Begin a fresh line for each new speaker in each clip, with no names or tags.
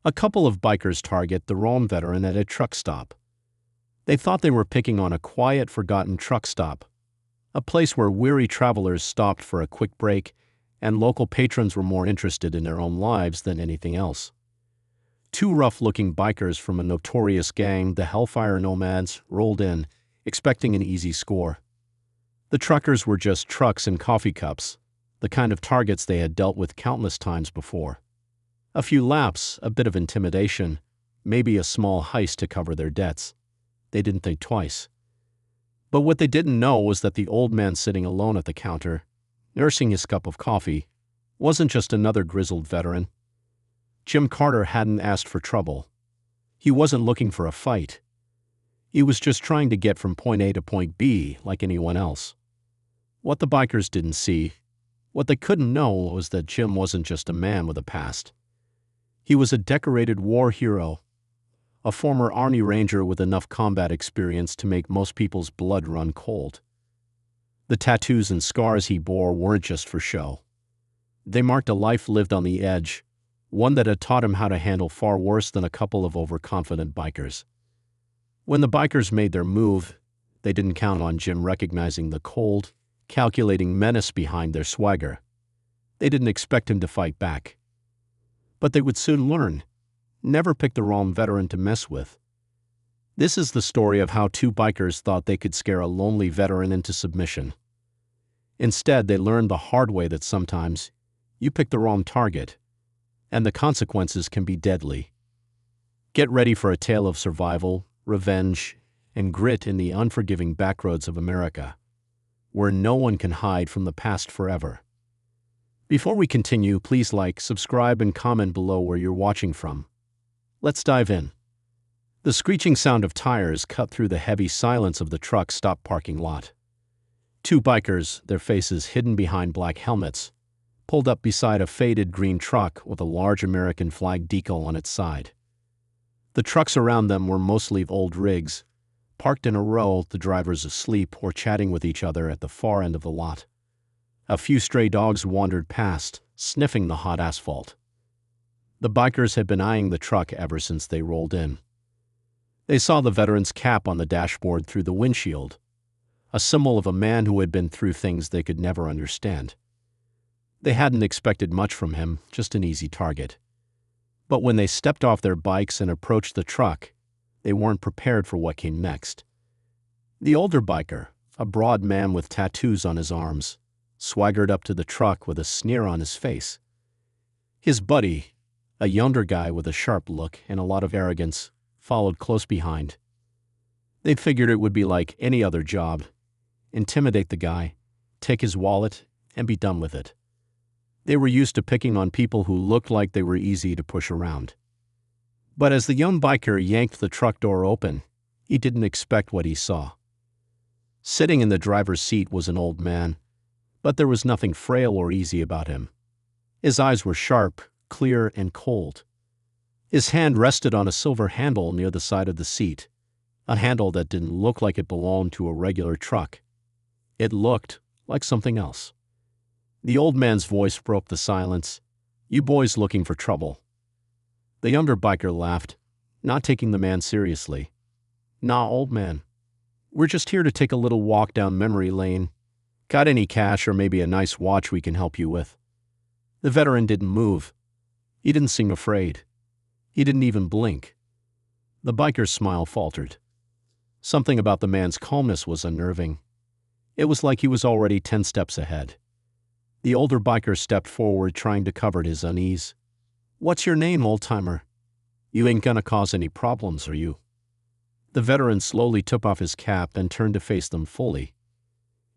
A couple of bikers target the wrong veteran at a truck stop. They thought they were picking on a quiet, forgotten truck stop, a place where weary travelers stopped for a quick break and local patrons were more interested in their own lives than anything else. Two rough-looking bikers from a notorious gang, the Hellfire Nomads, rolled in, expecting an easy score. The truckers were just trucks and coffee cups, the kind of targets they had dealt with countless times before. A few laps, a bit of intimidation, maybe a small heist to cover their debts. They didn't think twice. But what they didn't know was that the old man sitting alone at the counter, nursing his cup of coffee, wasn't just another grizzled veteran. Jim Carter hadn't asked for trouble. He wasn't looking for a fight. He was just trying to get from point A to point B like anyone else. What the bikers didn't see, what they couldn't know, was that Jim wasn't just a man with a past. He was a decorated war hero, a former Army Ranger with enough combat experience to make most people's blood run cold. The tattoos and scars he bore weren't just for show. They marked a life lived on the edge, one that had taught him how to handle far worse than a couple of overconfident bikers. When the bikers made their move, they didn't count on Jim recognizing the cold, calculating menace behind their swagger. They didn't expect him to fight back. But they would soon learn. Never pick the wrong veteran to mess with. This is the story of how two bikers thought they could scare a lonely veteran into submission. Instead, they learned the hard way that sometimes you pick the wrong target, and the consequences can be deadly. Get ready for a tale of survival, revenge, and grit in the unforgiving backroads of America, where no one can hide from the past forever. Before we continue, please like, subscribe, and comment below where you're watching from. Let's dive in. The screeching sound of tires cut through the heavy silence of the truck stop parking lot. Two bikers, their faces hidden behind black helmets, pulled up beside a faded green truck with a large American flag decal on its side. The trucks around them were mostly old rigs, parked in a row, the drivers asleep or chatting with each other at the far end of the lot. A few stray dogs wandered past, sniffing the hot asphalt. The bikers had been eyeing the truck ever since they rolled in. They saw the veteran's cap on the dashboard through the windshield, a symbol of a man who had been through things they could never understand. They hadn't expected much from him, just an easy target. But when they stepped off their bikes and approached the truck, they weren't prepared for what came next. The older biker, a broad man with tattoos on his arms, swaggered up to the truck with a sneer on his face. His buddy, a younger guy with a sharp look and a lot of arrogance, followed close behind. They figured it would be like any other job: intimidate the guy, take his wallet, and be done with it. They were used to picking on people who looked like they were easy to push around. But as the young biker yanked the truck door open, he didn't expect what he saw. Sitting in the driver's seat was an old man, but there was nothing frail or easy about him. His eyes were sharp, clear, and cold. His hand rested on a silver handle near the side of the seat, a handle that didn't look like it belonged to a regular truck. It looked like something else. The old man's voice broke the silence. "You boys looking for trouble?" The younger biker laughed, not taking the man seriously. "Nah, old man. We're just here to take a little walk down memory lane. Got any cash or maybe a nice watch we can help you with?" The veteran didn't move. He didn't seem afraid. He didn't even blink. The biker's smile faltered. Something about the man's calmness was unnerving. It was like he was already 10 steps ahead. The older biker stepped forward, trying to cover his unease. "What's your name, old-timer? You ain't gonna cause any problems, are you?" The veteran slowly took off his cap and turned to face them fully.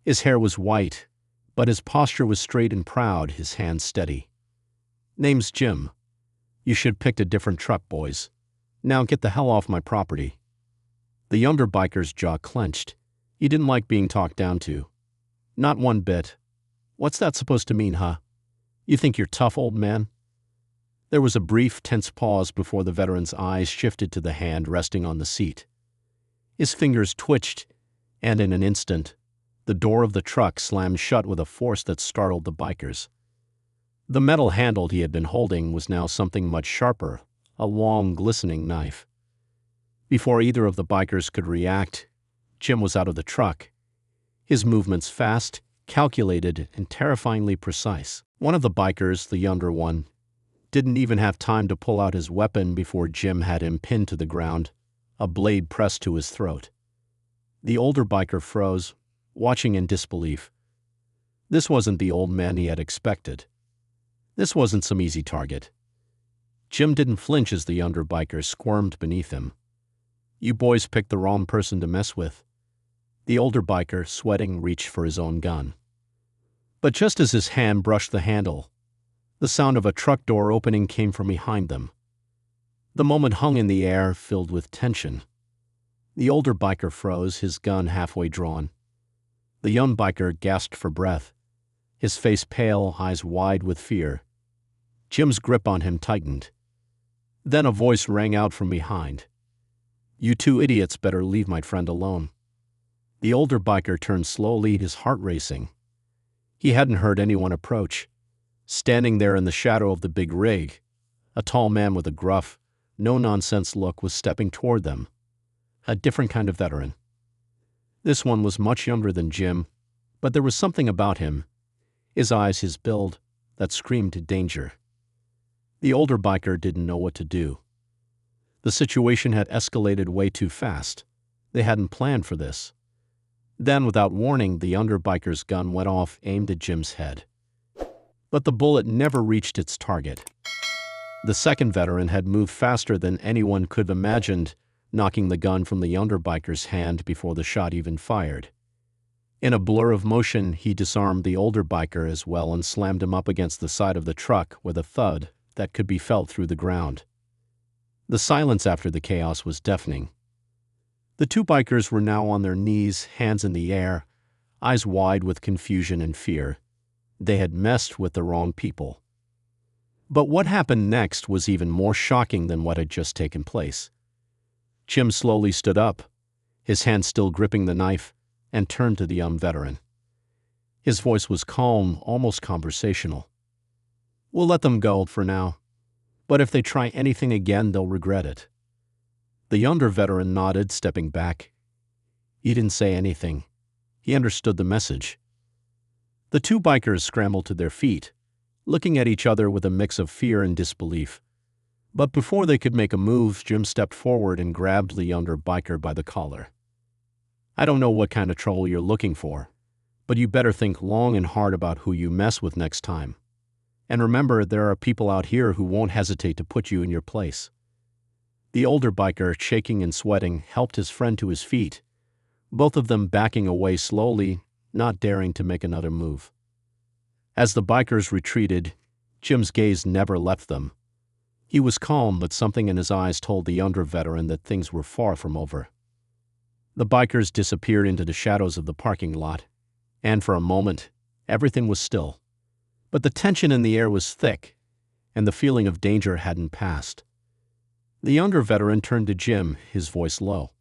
His hair was white, but his posture was straight and proud, his hands steady. "Name's Jim. You should picked a different truck, boys. Now get the hell off my property." The younger biker's jaw clenched. He didn't like being talked down to. Not one bit. "What's that supposed to mean, huh? You think you're tough, old man?" There was a brief, tense pause before the veteran's eyes shifted to the hand resting on the seat. His fingers twitched, and in an instant, the door of the truck slammed shut with a force that startled the bikers. The metal handle he had been holding was now something much sharper, a long, glistening knife. Before either of the bikers could react, Jim was out of the truck, his movements fast, calculated, and terrifyingly precise. One of the bikers, the younger one, didn't even have time to pull out his weapon before Jim had him pinned to the ground, a blade pressed to his throat. The older biker froze, watching in disbelief. This wasn't the old man he had expected. This wasn't some easy target. Jim didn't flinch as the younger biker squirmed beneath him. "You boys picked the wrong person to mess with." The older biker, sweating, reached for his own gun. But just as his hand brushed the handle, the sound of a truck door opening came from behind them. The moment hung in the air, filled with tension. The older biker froze, his gun halfway drawn. The young biker gasped for breath, his face pale, eyes wide with fear. Jim's grip on him tightened. Then a voice rang out from behind. "You two idiots better leave my friend alone." The older biker turned slowly, his heart racing. He hadn't heard anyone approach. Standing there in the shadow of the big rig, a tall man with a gruff, no-nonsense look was stepping toward them. A different kind of veteran. This one was much younger than Jim, but there was something about him, his eyes, his build, that screamed danger. The older biker didn't know what to do. The situation had escalated way too fast. They hadn't planned for this. Then, without warning, the younger biker's gun went off, aimed at Jim's head. But the bullet never reached its target. The second veteran had moved faster than anyone could have imagined, knocking the gun from the younger biker's hand before the shot even fired. In a blur of motion, he disarmed the older biker as well and slammed him up against the side of the truck with a thud that could be felt through the ground. The silence after the chaos was deafening. The two bikers were now on their knees, hands in the air, eyes wide with confusion and fear. They had messed with the wrong people. But what happened next was even more shocking than what had just taken place. Jim slowly stood up, his hand still gripping the knife, and turned to the young veteran. His voice was calm, almost conversational. "We'll let them go for now, but if they try anything again, they'll regret it." The younger veteran nodded, stepping back. He didn't say anything. He understood the message. The two bikers scrambled to their feet, looking at each other with a mix of fear and disbelief. But before they could make a move, Jim stepped forward and grabbed the younger biker by the collar. "I don't know what kind of trouble you're looking for, but you better think long and hard about who you mess with next time. And remember, there are people out here who won't hesitate to put you in your place." The older biker, shaking and sweating, helped his friend to his feet, both of them backing away slowly, not daring to make another move. As the bikers retreated, Jim's gaze never left them. He was calm, but something in his eyes told the younger veteran that things were far from over. The bikers disappeared into the shadows of the parking lot, and for a moment, everything was still. But the tension in the air was thick, and the feeling of danger hadn't passed. The younger veteran turned to Jim, his voice low.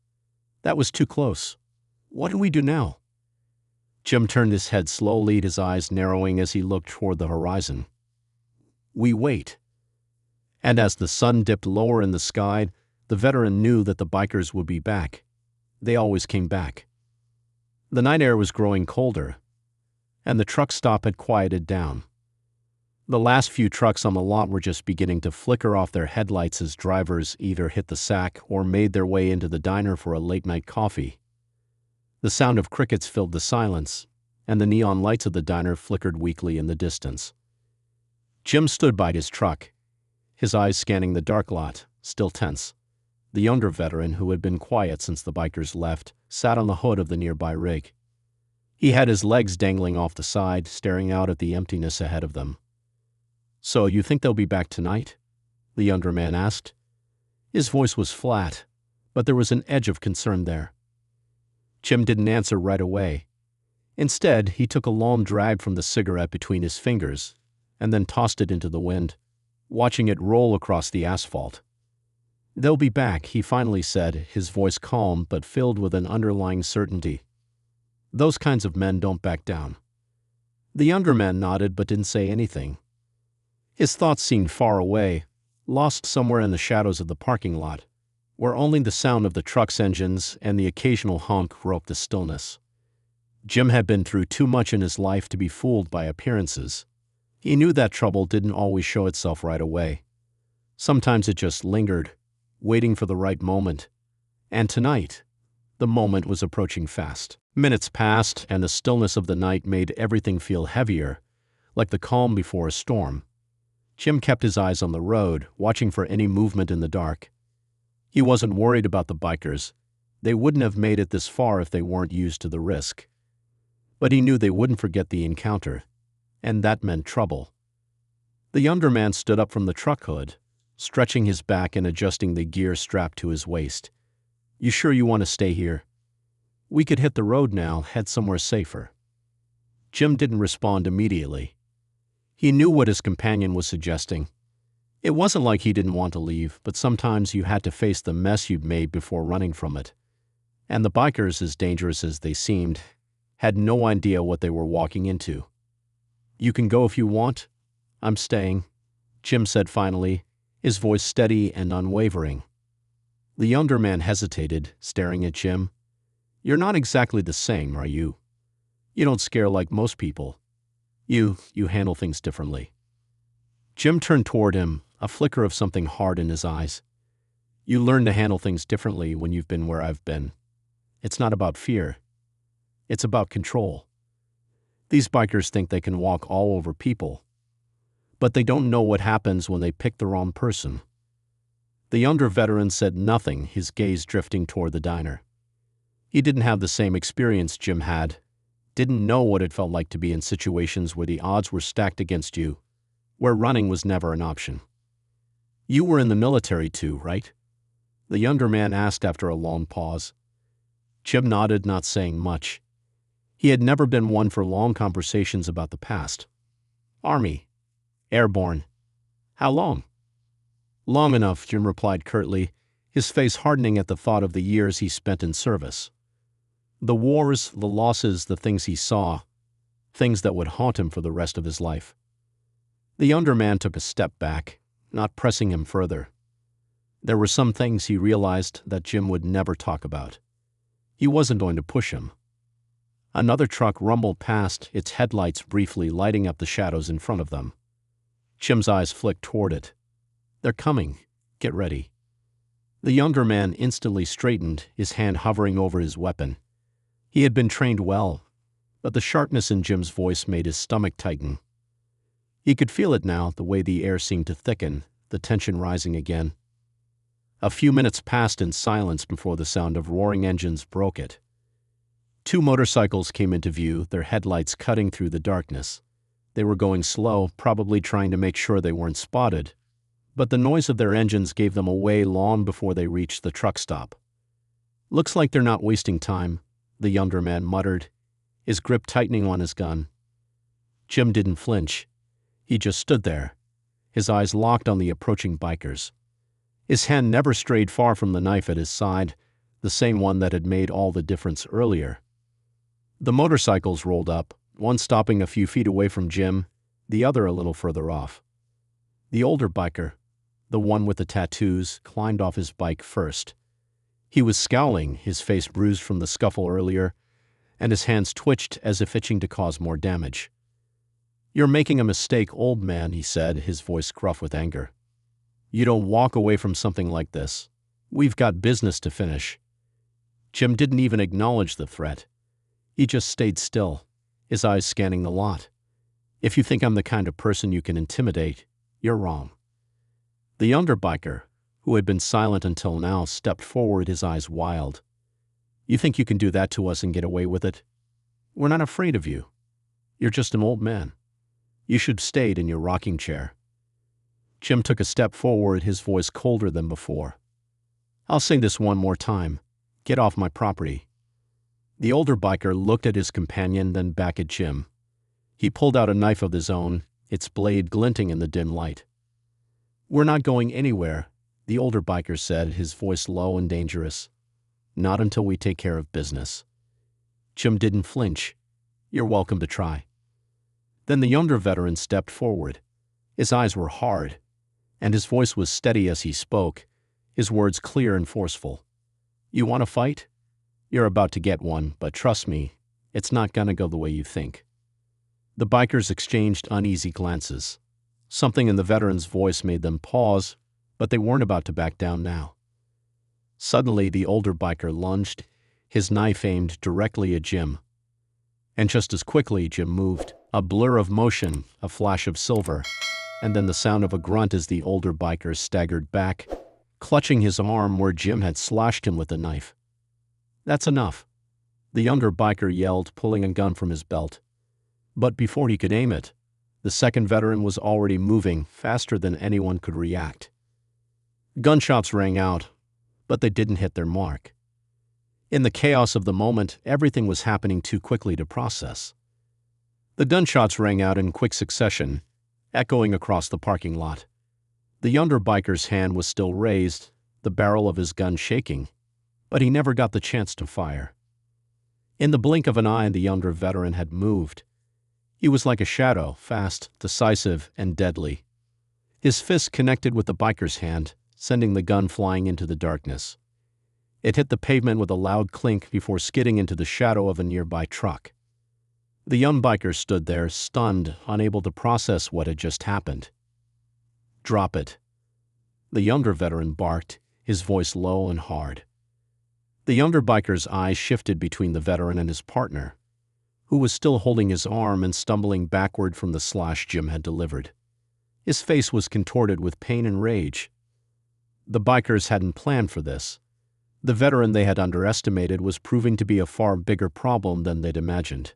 "That was too close. What do we do now?" Jim turned his head slowly, his eyes narrowing as he looked toward the horizon. "We wait." And as the sun dipped lower in the sky, the veteran knew that the bikers would be back. They always came back. The night air was growing colder, and the truck stop had quieted down. The last few trucks on the lot were just beginning to flicker off their headlights as drivers either hit the sack or made their way into the diner for a late-night coffee. The sound of crickets filled the silence, and the neon lights of the diner flickered weakly in the distance. Jim stood by his truck, his eyes scanning the dark lot, still tense. The younger veteran, who had been quiet since the bikers left, sat on the hood of the nearby rig. He had his legs dangling off the side, staring out at the emptiness ahead of them. "So you think they'll be back tonight?" the younger man asked. His voice was flat, but there was an edge of concern there. Jim didn't answer right away. Instead, he took a long drag from the cigarette between his fingers and then tossed it into the wind, watching it roll across the asphalt. "They'll be back," he finally said, his voice calm but filled with an underlying certainty. "Those kinds of men don't back down." The younger man nodded but didn't say anything. His thoughts seemed far away, lost somewhere in the shadows of the parking lot, where only the sound of the truck's engines and the occasional honk broke the stillness. Jim had been through too much in his life to be fooled by appearances. He knew that trouble didn't always show itself right away. Sometimes it just lingered, waiting for the right moment. And tonight, the moment was approaching fast. Minutes passed, and the stillness of the night made everything feel heavier, like the calm before a storm. Jim kept his eyes on the road, watching for any movement in the dark. He wasn't worried about the bikers. They wouldn't have made it this far if they weren't used to the risk. But he knew they wouldn't forget the encounter, and that meant trouble. The younger man stood up from the truck hood, stretching his back and adjusting the gear strapped to his waist. "You sure you want to stay here? We could hit the road now, head somewhere safer." Jim didn't respond immediately. He knew what his companion was suggesting. It wasn't like he didn't want to leave, but sometimes you had to face the mess you'd made before running from it. And the bikers, as dangerous as they seemed, had no idea what they were walking into. "You can go if you want. I'm staying," Jim said finally, his voice steady and unwavering. The younger man hesitated, staring at Jim. "You're not exactly the same, are you? You don't scare like most people. You handle things differently." Jim turned toward him, a flicker of something hard in his eyes. "You learn to handle things differently when you've been where I've been. It's not about fear. It's about control. These bikers think they can walk all over people, but they don't know what happens when they pick the wrong person." The younger veteran said nothing, his gaze drifting toward the diner. He didn't have the same experience Jim had, didn't know what it felt like to be in situations where the odds were stacked against you, where running was never an option. "You were in the military too, right?" the younger man asked after a long pause. Jim nodded, not saying much. He had never been one for long conversations about the past. "Army. Airborne. How long?" "Long enough," Jim replied curtly, his face hardening at the thought of the years he spent in service. The wars, the losses, the things he saw, things that would haunt him for the rest of his life. The younger man took a step back, not pressing him further. There were some things he realized that Jim would never talk about. He wasn't going to push him. Another truck rumbled past, its headlights briefly lighting up the shadows in front of them. Jim's eyes flicked toward it. "They're coming. Get ready." The younger man instantly straightened, his hand hovering over his weapon. He had been trained well, but the sharpness in Jim's voice made his stomach tighten. He could feel it now, the way the air seemed to thicken, the tension rising again. A few minutes passed in silence before the sound of roaring engines broke it. Two motorcycles came into view, their headlights cutting through the darkness. They were going slow, probably trying to make sure they weren't spotted, but the noise of their engines gave them away long before they reached the truck stop. "Looks like they're not wasting time," the younger man muttered, his grip tightening on his gun. Jim didn't flinch. He just stood there, his eyes locked on the approaching bikers. His hand never strayed far from the knife at his side, the same one that had made all the difference earlier. The motorcycles rolled up, one stopping a few feet away from Jim, the other a little further off. The older biker, the one with the tattoos, climbed off his bike first. He was scowling, his face bruised from the scuffle earlier, and his hands twitched as if itching to cause more damage. "You're making a mistake, old man," he said, his voice gruff with anger. "You don't walk away from something like this. We've got business to finish." Jim didn't even acknowledge the threat. He just stayed still, his eyes scanning the lot. "If you think I'm the kind of person you can intimidate, you're wrong." The younger biker, who had been silent until now, stepped forward, his eyes wild. "You think you can do that to us and get away with it? We're not afraid of you. You're just an old man. You should have stayed in your rocking chair." Jim took a step forward, his voice colder than before. "I'll say this one more time. Get off my property." The older biker looked at his companion, then back at Jim. He pulled out a knife of his own, its blade glinting in the dim light. "We're not going anywhere," the older biker said, his voice low and dangerous. "Not until we take care of business." Jim didn't flinch. "You're welcome to try." Then the younger veteran stepped forward. His eyes were hard. and his voice was steady as he spoke, his words clear and forceful. "You want to fight? You're about to get one, but trust me, it's not gonna go the way you think." The bikers exchanged uneasy glances. Something in the veteran's voice made them pause, but they weren't about to back down now. Suddenly, the older biker lunged, his knife aimed directly at Jim. And just as quickly, Jim moved. A blur of motion, a flash of silver, and then the sound of a grunt as the older biker staggered back, clutching his arm where Jim had slashed him with the knife. "That's enough," the younger biker yelled, pulling a gun from his belt. But before he could aim it, the second veteran was already moving faster than anyone could react. Gunshots rang out, but they didn't hit their mark. In the chaos of the moment, everything was happening too quickly to process. The gunshots rang out in quick succession, echoing across the parking lot. The younger biker's hand was still raised, the barrel of his gun shaking, but he never got the chance to fire. In the blink of an eye, the younger veteran had moved. He was like a shadow, fast, decisive, and deadly. His fist connected with the biker's hand, sending the gun flying into the darkness. It hit the pavement with a loud clink before skidding into the shadow of a nearby truck. The young biker stood there, stunned, unable to process what had just happened. "Drop it," the younger veteran barked, his voice low and hard. The younger biker's eyes shifted between the veteran and his partner, who was still holding his arm and stumbling backward from the slash Jim had delivered. His face was contorted with pain and rage. The bikers hadn't planned for this. The veteran they had underestimated was proving to be a far bigger problem than they'd imagined.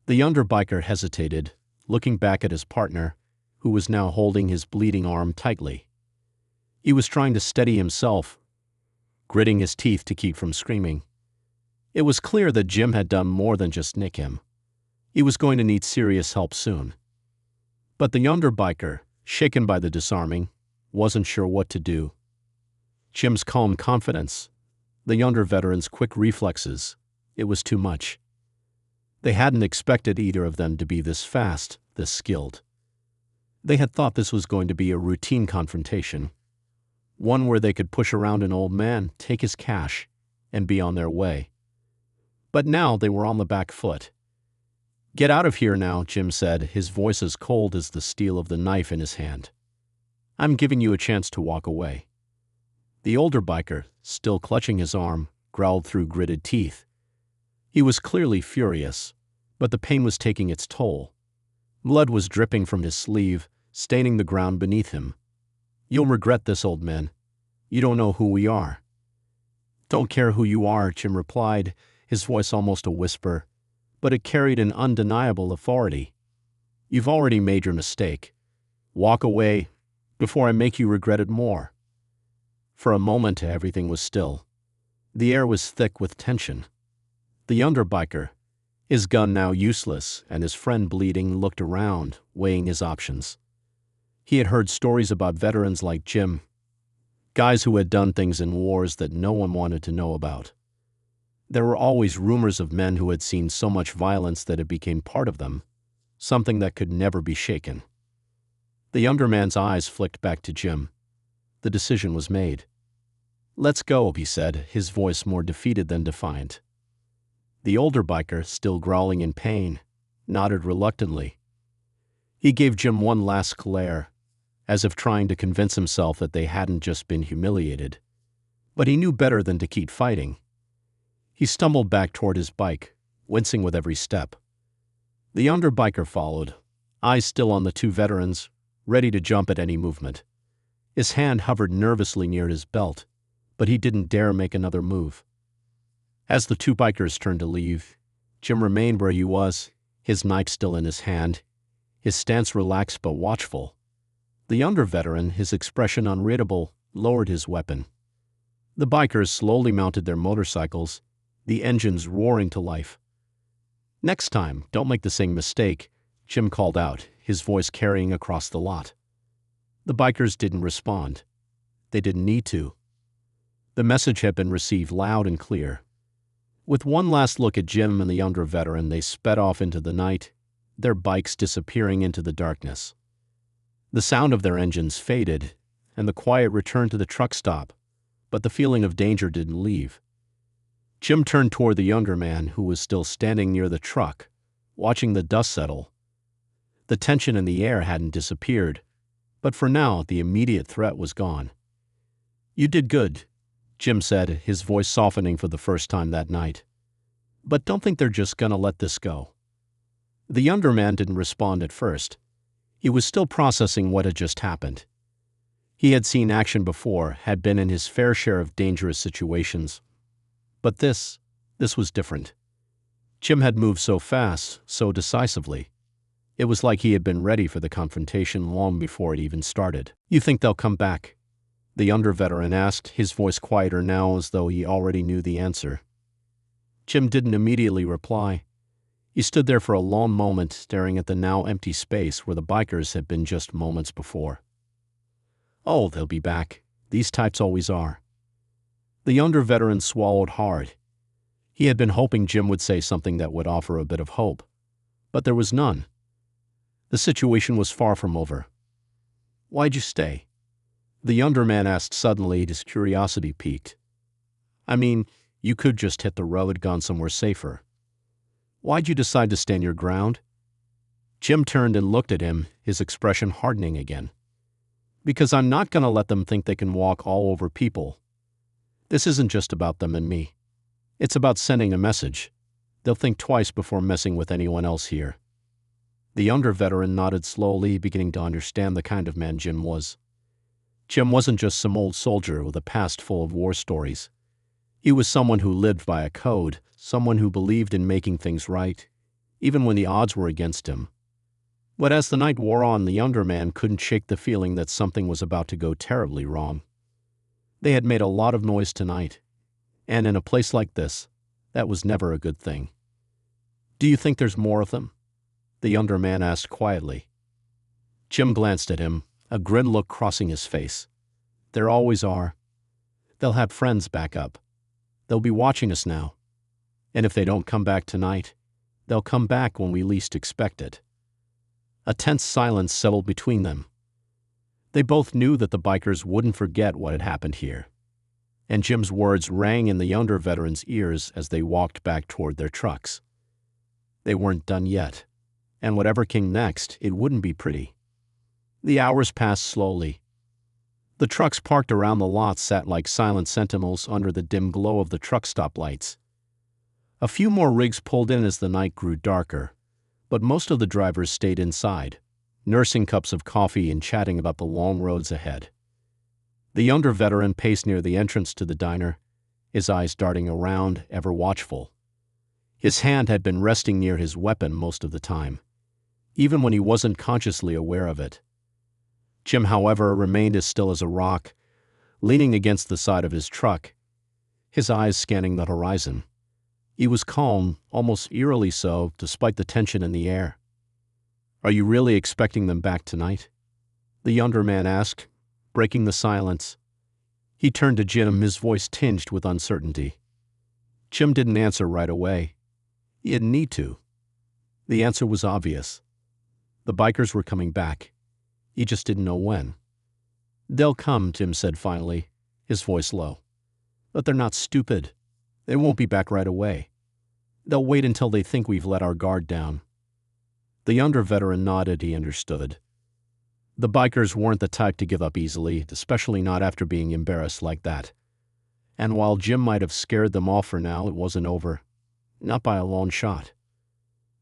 The younger biker hesitated, looking back at his partner, who was now holding his bleeding arm tightly. He was trying to steady himself, gritting his teeth to keep from screaming. It was clear that Jim had done more than just nick him. He was going to need serious help soon. But the younger biker, shaken by the disarming, wasn't sure what to do. Jim's calm confidence, the younger veteran's quick reflexes, it was too much. They hadn't expected either of them to be this fast, this skilled. They had thought this was going to be a routine confrontation, one where they could push around an old man, take his cash, and be on their way. But now they were on the back foot. "Get out of here now," Jim said, his voice as cold as the steel of the knife in his hand. "I'm giving you a chance to walk away." The older biker, still clutching his arm, growled through gritted teeth. He was clearly furious, but the pain was taking its toll. Blood was dripping from his sleeve, staining the ground beneath him. "You'll regret this, old man. You don't know who we are." "Don't care who you are," Jim replied, his voice almost a whisper, but it carried an undeniable authority. "You've already made your mistake. Walk away before I make you regret it more." For a moment, everything was still. The air was thick with tension. The younger biker, his gun now useless and his friend bleeding, looked around, weighing his options. He had heard stories about veterans like Jim, guys who had done things in wars that no one wanted to know about. There were always rumors of men who had seen so much violence that it became part of them, something that could never be shaken. The younger man's eyes flicked back to Jim. The decision was made. "Let's go," he said, his voice more defeated than defiant. The older biker, still growling in pain, nodded reluctantly. He gave Jim one last glare, as if trying to convince himself that they hadn't just been humiliated. But he knew better than to keep fighting. He stumbled back toward his bike, wincing with every step. The younger biker followed, eyes still on the two veterans, ready to jump at any movement. His hand hovered nervously near his belt, but he didn't dare make another move. As the two bikers turned to leave, Jim remained where he was, his knife still in his hand, his stance relaxed but watchful. The younger veteran, his expression unreadable, lowered his weapon. The bikers slowly mounted their motorcycles, the engines roaring to life. "Next time, don't make the same mistake," Jim called out, his voice carrying across the lot. The bikers didn't respond. They didn't need to. The message had been received loud and clear. With one last look at Jim and the younger veteran, they sped off into the night, their bikes disappearing into the darkness. The sound of their engines faded, and the quiet returned to the truck stop, but the feeling of danger didn't leave. Jim turned toward the younger man, who was still standing near the truck, watching the dust settle. The tension in the air hadn't disappeared, but for now the immediate threat was gone. "You did good," Jim said, his voice softening for the first time that night. "But don't think they're just gonna let this go." The younger man didn't respond at first. He was still processing what had just happened. He had seen action before, had been in his fair share of dangerous situations. But this was different. Jim had moved so fast, so decisively. It was like he had been ready for the confrontation long before it even started. "You think they'll come back?" the younger veteran asked, his voice quieter now as though he already knew the answer. Jim didn't immediately reply. He stood there for a long moment, staring at the now empty space where the bikers had been just moments before. "Oh, they'll be back. These types always are." The younger veteran swallowed hard. He had been hoping Jim would say something that would offer a bit of hope, but there was none. The situation was far from over. "Why'd you stay?" the younger man asked suddenly, his curiosity piqued. "I mean, you could just hit the road, gone somewhere safer. Why'd you decide to stand your ground?" Jim turned and looked at him, his expression hardening again. "Because I'm not going to let them think they can walk all over people. This isn't just about them and me. It's about sending a message. They'll think twice before messing with anyone else here." The younger veteran nodded slowly, beginning to understand the kind of man Jim was. Jim wasn't just some old soldier with a past full of war stories. He was someone who lived by a code, someone who believed in making things right, even when the odds were against him. But as the night wore on, the younger man couldn't shake the feeling that something was about to go terribly wrong. They had made a lot of noise tonight, and in a place like this, that was never a good thing. "Do you think there's more of them?" the younger man asked quietly. Jim glanced at him, a grin look crossing his face. "There always are. They'll have friends back up. They'll be watching us now. And if they don't come back tonight, they'll come back when we least expect it." A tense silence settled between them. They both knew that the bikers wouldn't forget what had happened here. And Jim's words rang in the younger veteran's ears as they walked back toward their trucks. They weren't done yet, and whatever came next, it wouldn't be pretty. The hours passed slowly. The trucks parked around the lot sat like silent sentinels under the dim glow of the truck stop lights. A few more rigs pulled in as the night grew darker, but most of the drivers stayed inside, nursing cups of coffee and chatting about the long roads ahead. The younger veteran paced near the entrance to the diner, his eyes darting around, ever watchful. His hand had been resting near his weapon most of the time, even when he wasn't consciously aware of it. Jim, however, remained as still as a rock, leaning against the side of his truck, his eyes scanning the horizon. He was calm, almost eerily so, despite the tension in the air. "Are you really expecting them back tonight?" the younger man asked, breaking the silence. He turned to Jim, his voice tinged with uncertainty. Jim didn't answer right away. He didn't need to. The answer was obvious. The bikers were coming back. He just didn't know when. "They'll come," Jim said finally, his voice low. "But they're not stupid. They won't be back right away. They'll wait until they think we've let our guard down." The younger veteran nodded. He understood. The bikers weren't the type to give up easily, especially not after being embarrassed like that. And while Jim might have scared them off for now, it wasn't over. Not by a long shot.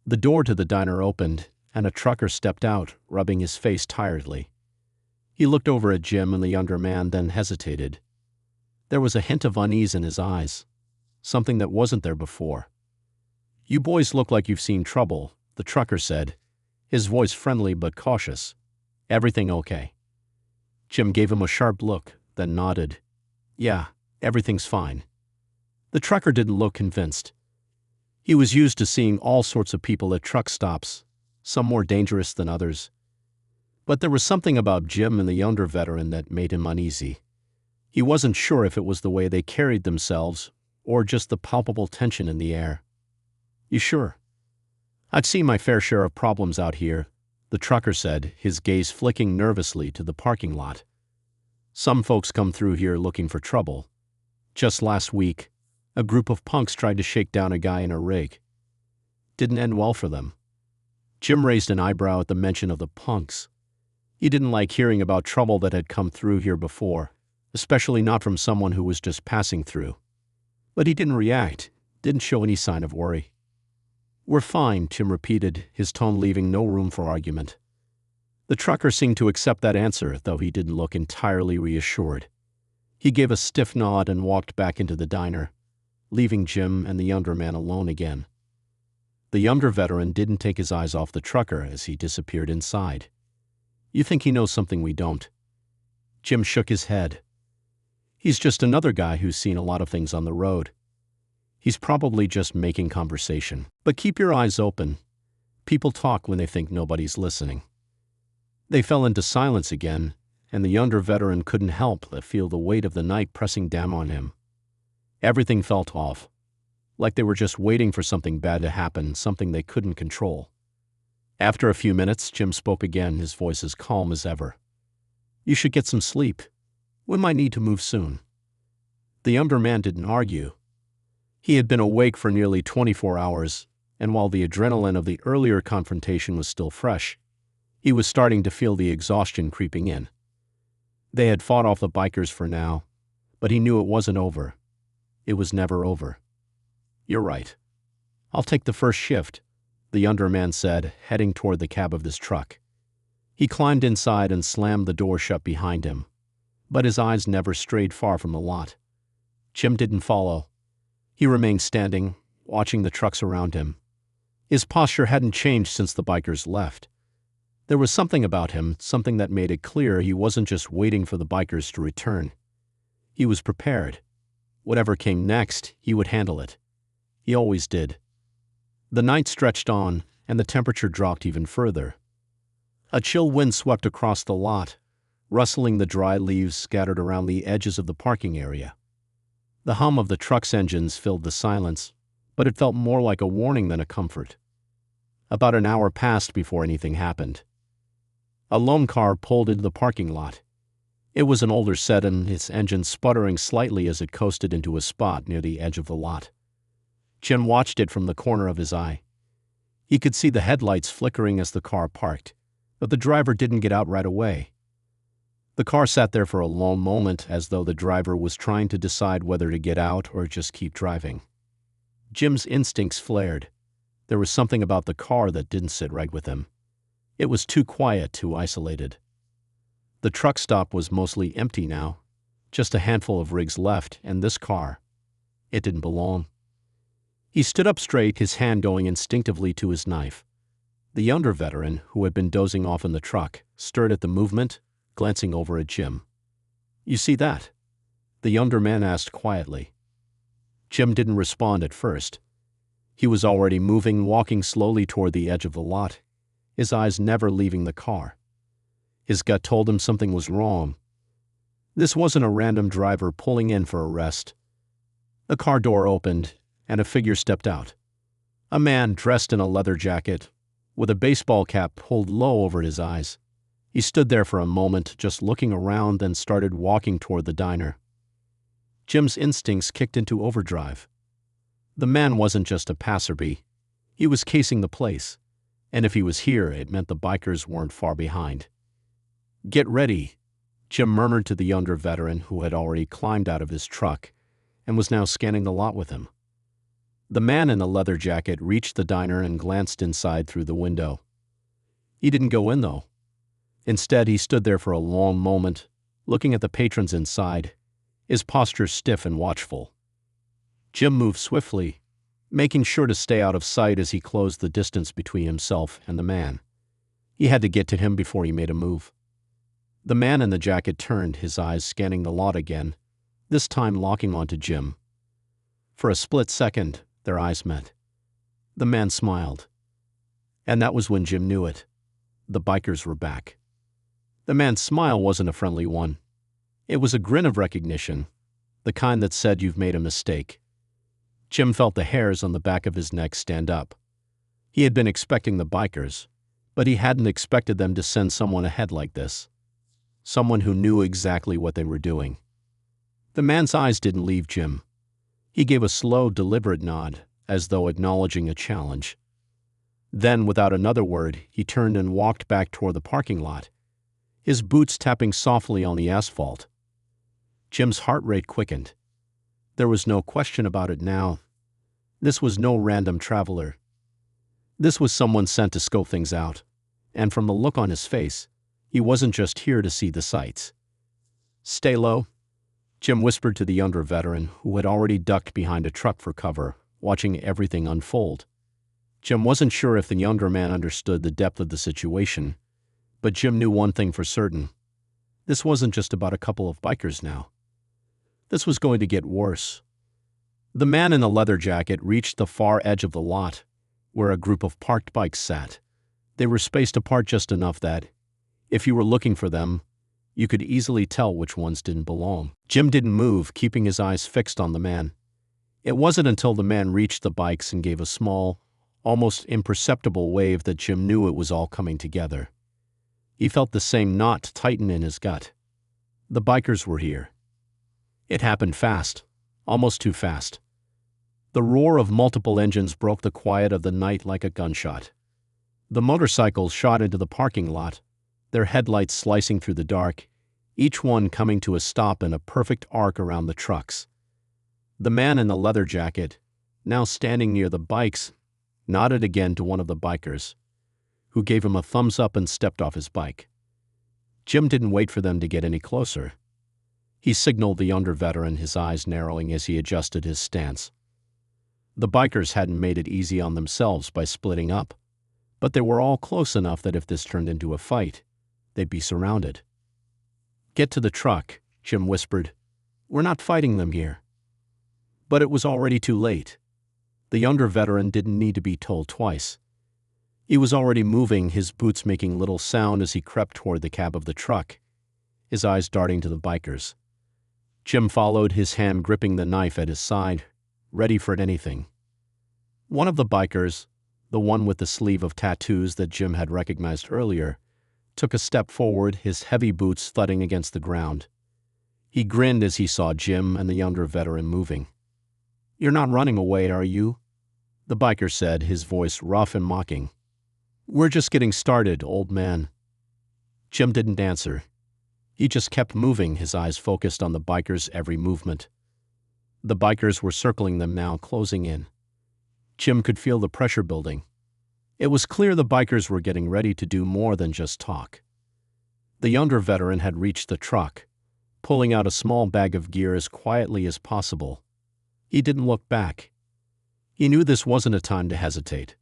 The door to the diner opened, and a trucker stepped out, rubbing his face tiredly. He looked over at Jim and the younger man, then hesitated. There was a hint of unease in his eyes, something that wasn't there before. "You boys look like you've seen trouble," the trucker said, his voice friendly but cautious. "Everything okay?" Jim gave him a sharp look, then nodded. "Yeah, everything's fine." The trucker didn't look convinced. He was used to seeing all sorts of people at truck stops, some more dangerous than others. But there was something about Jim and the younger veteran that made him uneasy. He wasn't sure if it was the way they carried themselves or just the palpable tension in the air. "You sure?" "I've seen my fair share of problems out here," the trucker said, his gaze flicking nervously to the parking lot. "Some folks come through here looking for trouble. Just last week, a group of punks tried to shake down a guy in a rig. Didn't end well for them." Jim raised an eyebrow at the mention of the punks. He didn't like hearing about trouble that had come through here before, especially not from someone who was just passing through. But he didn't react, didn't show any sign of worry. "We're fine," Jim repeated, his tone leaving no room for argument. The trucker seemed to accept that answer, though he didn't look entirely reassured. He gave a stiff nod and walked back into the diner, leaving Jim and the younger man alone again. The younger veteran didn't take his eyes off the trucker as he disappeared inside. "You think he knows something we don't?" Jim shook his head. "He's just another guy who's seen a lot of things on the road. He's probably just making conversation. But keep your eyes open. People talk when they think nobody's listening." They fell into silence again, and the younger veteran couldn't help but feel the weight of the night pressing down on him. Everything felt off, like they were just waiting for something bad to happen, something they couldn't control. After a few minutes, Jim spoke again, his voice as calm as ever. "You should get some sleep. We might need to move soon." The younger man didn't argue. He had been awake for nearly 24 hours, and while the adrenaline of the earlier confrontation was still fresh, he was starting to feel the exhaustion creeping in. They had fought off the bikers for now, but he knew it wasn't over. It was never over. "You're right. I'll take the first shift," the younger man said, heading toward the cab of his truck. He climbed inside and slammed the door shut behind him, but his eyes never strayed far from the lot. Jim didn't follow. He remained standing, watching the trucks around him. His posture hadn't changed since the bikers left. There was something about him, something that made it clear he wasn't just waiting for the bikers to return. He was prepared. Whatever came next, he would handle it. He always did. The night stretched on, and the temperature dropped even further. A chill wind swept across the lot, rustling the dry leaves scattered around the edges of the parking area. The hum of the truck's engines filled the silence, but it felt more like a warning than a comfort. About an hour passed before anything happened. A lone car pulled into the parking lot. It was an older sedan, its engine sputtering slightly as it coasted into a spot near the edge of the lot. Jim watched it from the corner of his eye. He could see the headlights flickering as the car parked, but the driver didn't get out right away. The car sat there for a long moment, as though the driver was trying to decide whether to get out or just keep driving. Jim's instincts flared. There was something about the car that didn't sit right with him. It was too quiet, too isolated. The truck stop was mostly empty now, just a handful of rigs left, and this car. It didn't belong. He stood up straight, his hand going instinctively to his knife. The younger veteran, who had been dozing off in the truck, stirred at the movement, glancing over at Jim. "You see that?" the younger man asked quietly. Jim didn't respond at first. He was already moving, walking slowly toward the edge of the lot, his eyes never leaving the car. His gut told him something was wrong. This wasn't a random driver pulling in for a rest. The car door opened, and a figure stepped out. A man dressed in a leather jacket, with a baseball cap pulled low over his eyes. He stood there for a moment, just looking around, then started walking toward the diner. Jim's instincts kicked into overdrive. The man wasn't just a passerby. He was casing the place, and if he was here, it meant the bikers weren't far behind. "Get ready," Jim murmured to the younger veteran, who had already climbed out of his truck and was now scanning the lot with him. The man in the leather jacket reached the diner and glanced inside through the window. He didn't go in, though. Instead, he stood there for a long moment, looking at the patrons inside, his posture stiff and watchful. Jim moved swiftly, making sure to stay out of sight as he closed the distance between himself and the man. He had to get to him before he made a move. The man in the jacket turned, his eyes scanning the lot again, this time locking onto Jim. For a split second, their eyes met. The man smiled. And that was when Jim knew it. The bikers were back. The man's smile wasn't a friendly one. It was a grin of recognition, the kind that said you've made a mistake. Jim felt the hairs on the back of his neck stand up. He had been expecting the bikers, But he hadn't expected them to send someone ahead like this. Someone who knew exactly what they were doing. The man's eyes didn't leave Jim. He gave a slow, deliberate nod, as though acknowledging a challenge. Then, without another word, he turned and walked back toward the parking lot, his boots tapping softly on the asphalt. Jim's heart rate quickened. There was no question about it now. This was no random traveler. This was someone sent to scope things out, and from the look on his face, he wasn't just here to see the sights. "Stay low," Jim whispered to the younger veteran, who had already ducked behind a truck for cover, watching everything unfold. Jim wasn't sure if the younger man understood the depth of the situation, but Jim knew one thing for certain. This wasn't just about a couple of bikers now. This was going to get worse. The man in the leather jacket reached the far edge of the lot, where a group of parked bikes sat. They were spaced apart just enough that, if you were looking for them, you could easily tell which ones didn't belong. Jim didn't move, keeping his eyes fixed on the man. It wasn't until the man reached the bikes and gave a small, almost imperceptible wave that Jim knew it was all coming together. He felt the same knot tighten in his gut. The bikers were here. It happened fast, almost too fast. The roar of multiple engines broke the quiet of the night like a gunshot. The motorcycles shot into the parking lot, their headlights slicing through the dark, each one coming to a stop in a perfect arc around the trucks. The man in the leather jacket, now standing near the bikes, nodded again to one of the bikers, who gave him a thumbs up and stepped off his bike. Jim didn't wait for them to get any closer. He signaled the younger veteran, his eyes narrowing as he adjusted his stance. The bikers hadn't made it easy on themselves by splitting up, but they were all close enough that if this turned into a fight, they'd be surrounded. "Get to the truck," Jim whispered. "We're not fighting them here." But it was already too late. The younger veteran didn't need to be told twice. He was already moving, his boots making little sound as he crept toward the cab of the truck, his eyes darting to the bikers. Jim followed, his hand gripping the knife at his side, ready for anything. One of the bikers, the one with the sleeve of tattoos that Jim had recognized earlier, took a step forward, his heavy boots thudding against the ground. He grinned as he saw Jim and the younger veteran moving. "You're not running away, are you?" the biker said, his voice rough and mocking. "We're just getting started, old man." Jim didn't answer. He just kept moving, his eyes focused on the bikers' every movement. The bikers were circling them now, closing in. Jim could feel the pressure building. It was clear the bikers were getting ready to do more than just talk. The younger veteran had reached the truck, pulling out a small bag of gear as quietly as possible. He didn't look back. He knew this wasn't a time to hesitate.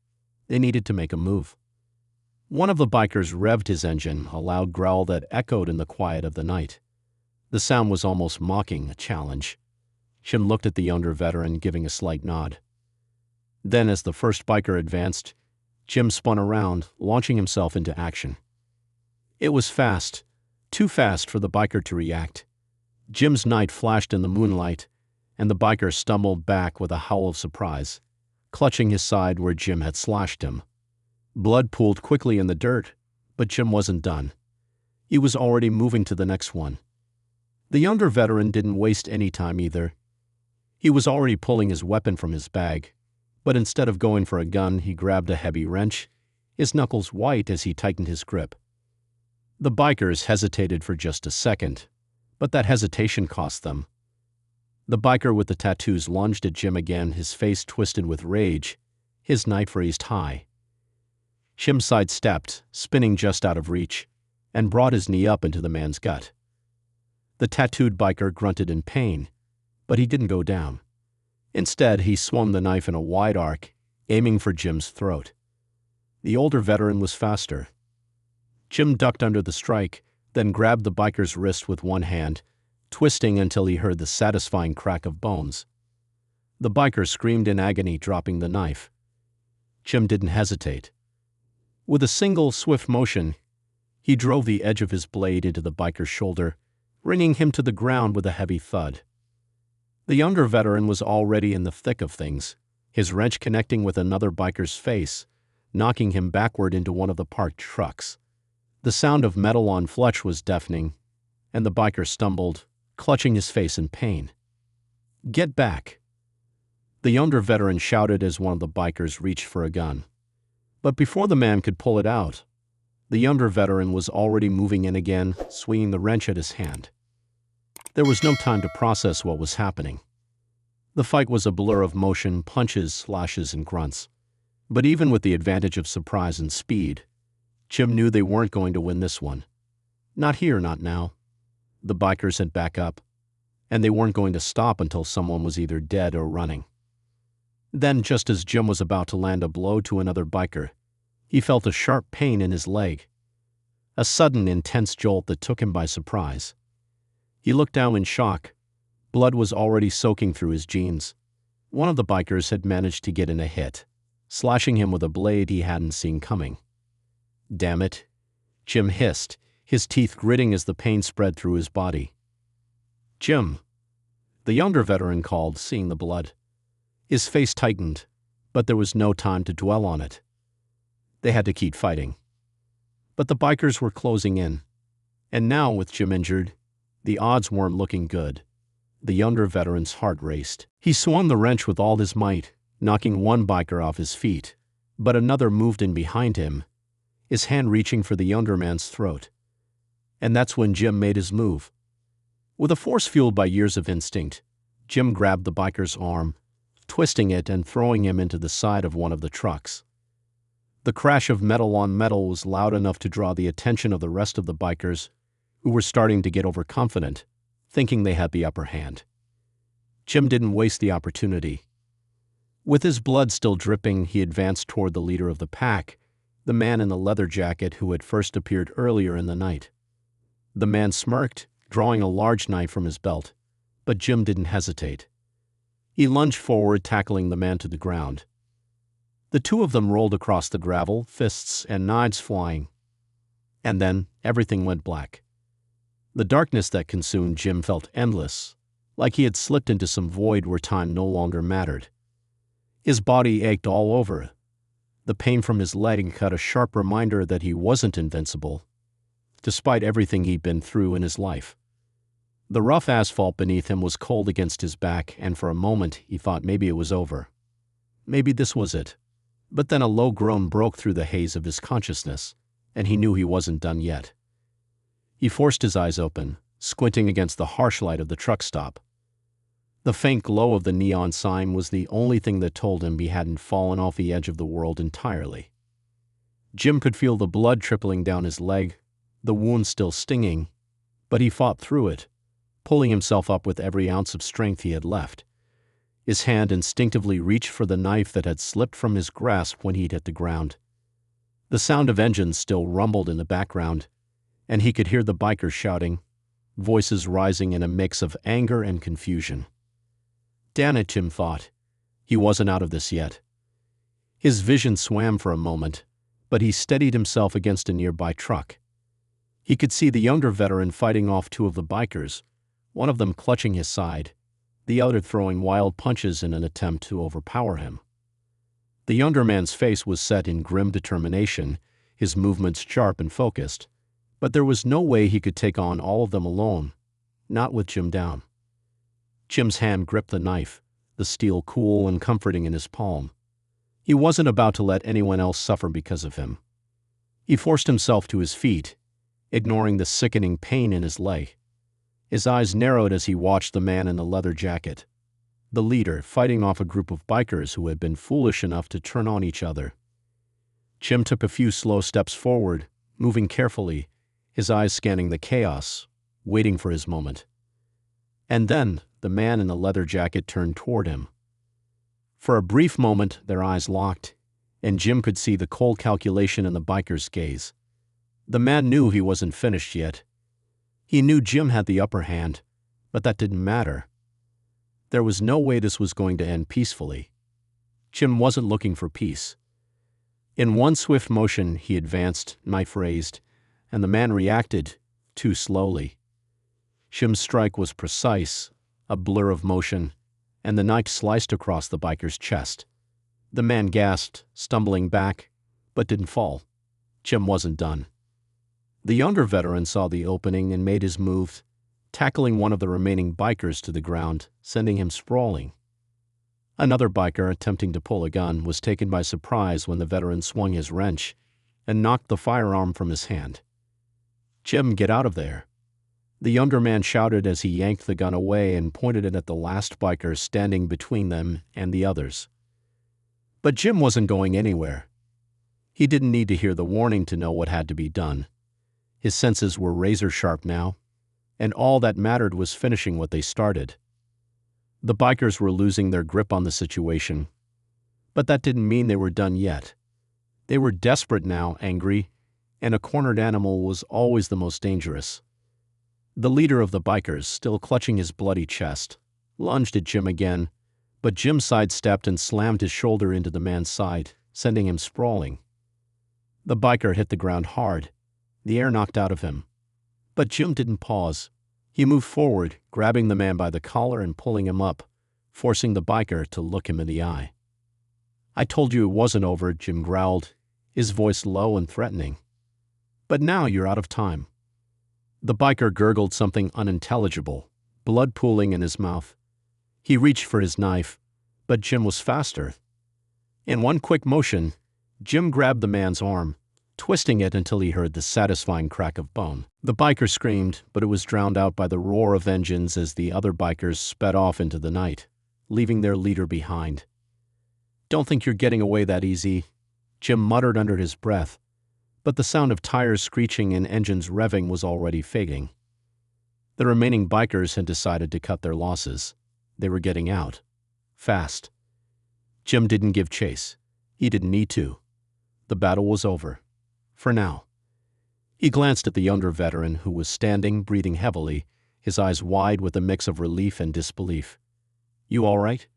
They needed to make a move. One of the bikers revved his engine, a loud growl that echoed in the quiet of the night. The sound was almost mocking, a challenge. Jim looked at the younger veteran, giving a slight nod. Then, as the first biker advanced, Jim spun around, launching himself into action. It was fast, too fast for the biker to react. Jim's knife flashed in the moonlight, and the biker stumbled back with a howl of surprise, clutching his side where Jim had slashed him. Blood pooled quickly in the dirt, but Jim wasn't done. He was already moving to the next one. The younger veteran didn't waste any time either. He was already pulling his weapon from his bag, but instead of going for a gun, he grabbed a heavy wrench, his knuckles white as he tightened his grip. The bikers hesitated for just a second, but that hesitation cost them. The biker with the tattoos lunged at Jim again, his face twisted with rage, his knife raised high. Jim sidestepped, spinning just out of reach, and brought his knee up into the man's gut. The tattooed biker grunted in pain, but he didn't go down. Instead, he swung the knife in a wide arc, aiming for Jim's throat. The older veteran was faster. Jim ducked under the strike, then grabbed the biker's wrist with one hand, twisting until he heard the satisfying crack of bones. The biker screamed in agony, dropping the knife. Jim didn't hesitate. With a single, swift motion, he drove the edge of his blade into the biker's shoulder, bringing him to the ground with a heavy thud. The younger veteran was already in the thick of things, his wrench connecting with another biker's face, knocking him backward into one of the parked trucks. The sound of metal on flesh was deafening, and the biker stumbled, clutching his face in pain. "Get back!" The younger veteran shouted as one of the bikers reached for a gun. But before the man could pull it out, the younger veteran was already moving in again, swinging the wrench at his hand. There was no time to process what was happening. The fight was a blur of motion, punches, slashes, and grunts. But even with the advantage of surprise and speed, Jim knew they weren't going to win this one. Not here, not now. The bikers had back up, and they weren't going to stop until someone was either dead or running. Then, just as Jim was about to land a blow to another biker, he felt a sharp pain in his leg. A sudden, intense jolt that took him by surprise. He looked down in shock. Blood was already soaking through his jeans. One of the bikers had managed to get in a hit, slashing him with a blade he hadn't seen coming. "Damn it," Jim hissed, his teeth gritting as the pain spread through his body. "Jim," the younger veteran called, seeing the blood. His face tightened, but there was no time to dwell on it. They had to keep fighting. But the bikers were closing in, and now, with Jim injured, the odds weren't looking good. The younger veteran's heart raced. He swung the wrench with all his might, knocking one biker off his feet, but another moved in behind him, his hand reaching for the younger man's throat. And that's when Jim made his move. With a force fueled by years of instinct, Jim grabbed the biker's arm, twisting it and throwing him into the side of one of the trucks. The crash of metal on metal was loud enough to draw the attention of the rest of the bikers, who were starting to get overconfident, thinking they had the upper hand. Jim didn't waste the opportunity. With his blood still dripping, he advanced toward the leader of the pack, the man in the leather jacket who had first appeared earlier in the night. The man smirked, drawing a large knife from his belt, but Jim didn't hesitate. He lunged forward, tackling the man to the ground. The two of them rolled across the gravel, fists and knives flying. And then everything went black. The darkness that consumed Jim felt endless, like he had slipped into some void where time no longer mattered. His body ached all over. The pain from his leg cut a sharp reminder that he wasn't invincible, despite everything he'd been through in his life. The rough asphalt beneath him was cold against his back, and for a moment he thought maybe it was over. Maybe this was it. But then a low groan broke through the haze of his consciousness, and he knew he wasn't done yet. He forced his eyes open, squinting against the harsh light of the truck stop. The faint glow of the neon sign was the only thing that told him he hadn't fallen off the edge of the world entirely. Jim could feel the blood trickling down his leg, the wound still stinging, but he fought through it, pulling himself up with every ounce of strength he had left. His hand instinctively reached for the knife that had slipped from his grasp when he'd hit the ground. The sound of engines still rumbled in the background, and he could hear the bikers shouting, voices rising in a mix of anger and confusion. Damn it, Jim thought. He wasn't out of this yet. His vision swam for a moment, but he steadied himself against a nearby truck. He could see the younger veteran fighting off two of the bikers, one of them clutching his side, the other throwing wild punches in an attempt to overpower him. The younger man's face was set in grim determination, his movements sharp and focused, but there was no way he could take on all of them alone, not with Jim down. Jim's hand gripped the knife, the steel cool and comforting in his palm. He wasn't about to let anyone else suffer because of him. He forced himself to his feet, ignoring the sickening pain in his leg. His eyes narrowed as he watched the man in the leather jacket, the leader, fighting off a group of bikers who had been foolish enough to turn on each other. Jim took a few slow steps forward, moving carefully, his eyes scanning the chaos, waiting for his moment. And then the man in the leather jacket turned toward him. For a brief moment, their eyes locked, and Jim could see the cold calculation in the biker's gaze. The man knew he wasn't finished yet. He knew Jim had the upper hand, but that didn't matter. There was no way this was going to end peacefully. Jim wasn't looking for peace. In one swift motion, he advanced, knife raised, and the man reacted, too slowly. Jim's strike was precise, a blur of motion, and the knife sliced across the biker's chest. The man gasped, stumbling back, but didn't fall. Jim wasn't done. The younger veteran saw the opening and made his move, tackling one of the remaining bikers to the ground, sending him sprawling. Another biker, attempting to pull a gun, was taken by surprise when the veteran swung his wrench and knocked the firearm from his hand. "Jim, get out of there!" The younger man shouted as he yanked the gun away and pointed it at the last biker standing between them and the others. But Jim wasn't going anywhere. He didn't need to hear the warning to know what had to be done. His senses were razor-sharp now, and all that mattered was finishing what they started. The bikers were losing their grip on the situation, but that didn't mean they were done yet. They were desperate now, angry, and a cornered animal was always the most dangerous. The leader of the bikers, still clutching his bloody chest, lunged at Jim again, but Jim sidestepped and slammed his shoulder into the man's side, sending him sprawling. The biker hit the ground hard, the air knocked out of him. But Jim didn't pause. He moved forward, grabbing the man by the collar and pulling him up, forcing the biker to look him in the eye. "I told you it wasn't over," Jim growled, his voice low and threatening. "But now you're out of time." The biker gurgled something unintelligible, blood pooling in his mouth. He reached for his knife, but Jim was faster. In one quick motion, Jim grabbed the man's arm, twisting it until he heard the satisfying crack of bone. The biker screamed, but it was drowned out by the roar of engines as the other bikers sped off into the night, leaving their leader behind. "Don't think you're getting away that easy," Jim muttered under his breath, but the sound of tires screeching and engines revving was already fading. The remaining bikers had decided to cut their losses. They were getting out. Fast. Jim didn't give chase. He didn't need to. The battle was over. For now. He glanced at the younger veteran who was standing, breathing heavily, his eyes wide with a mix of relief and disbelief. "You all right?"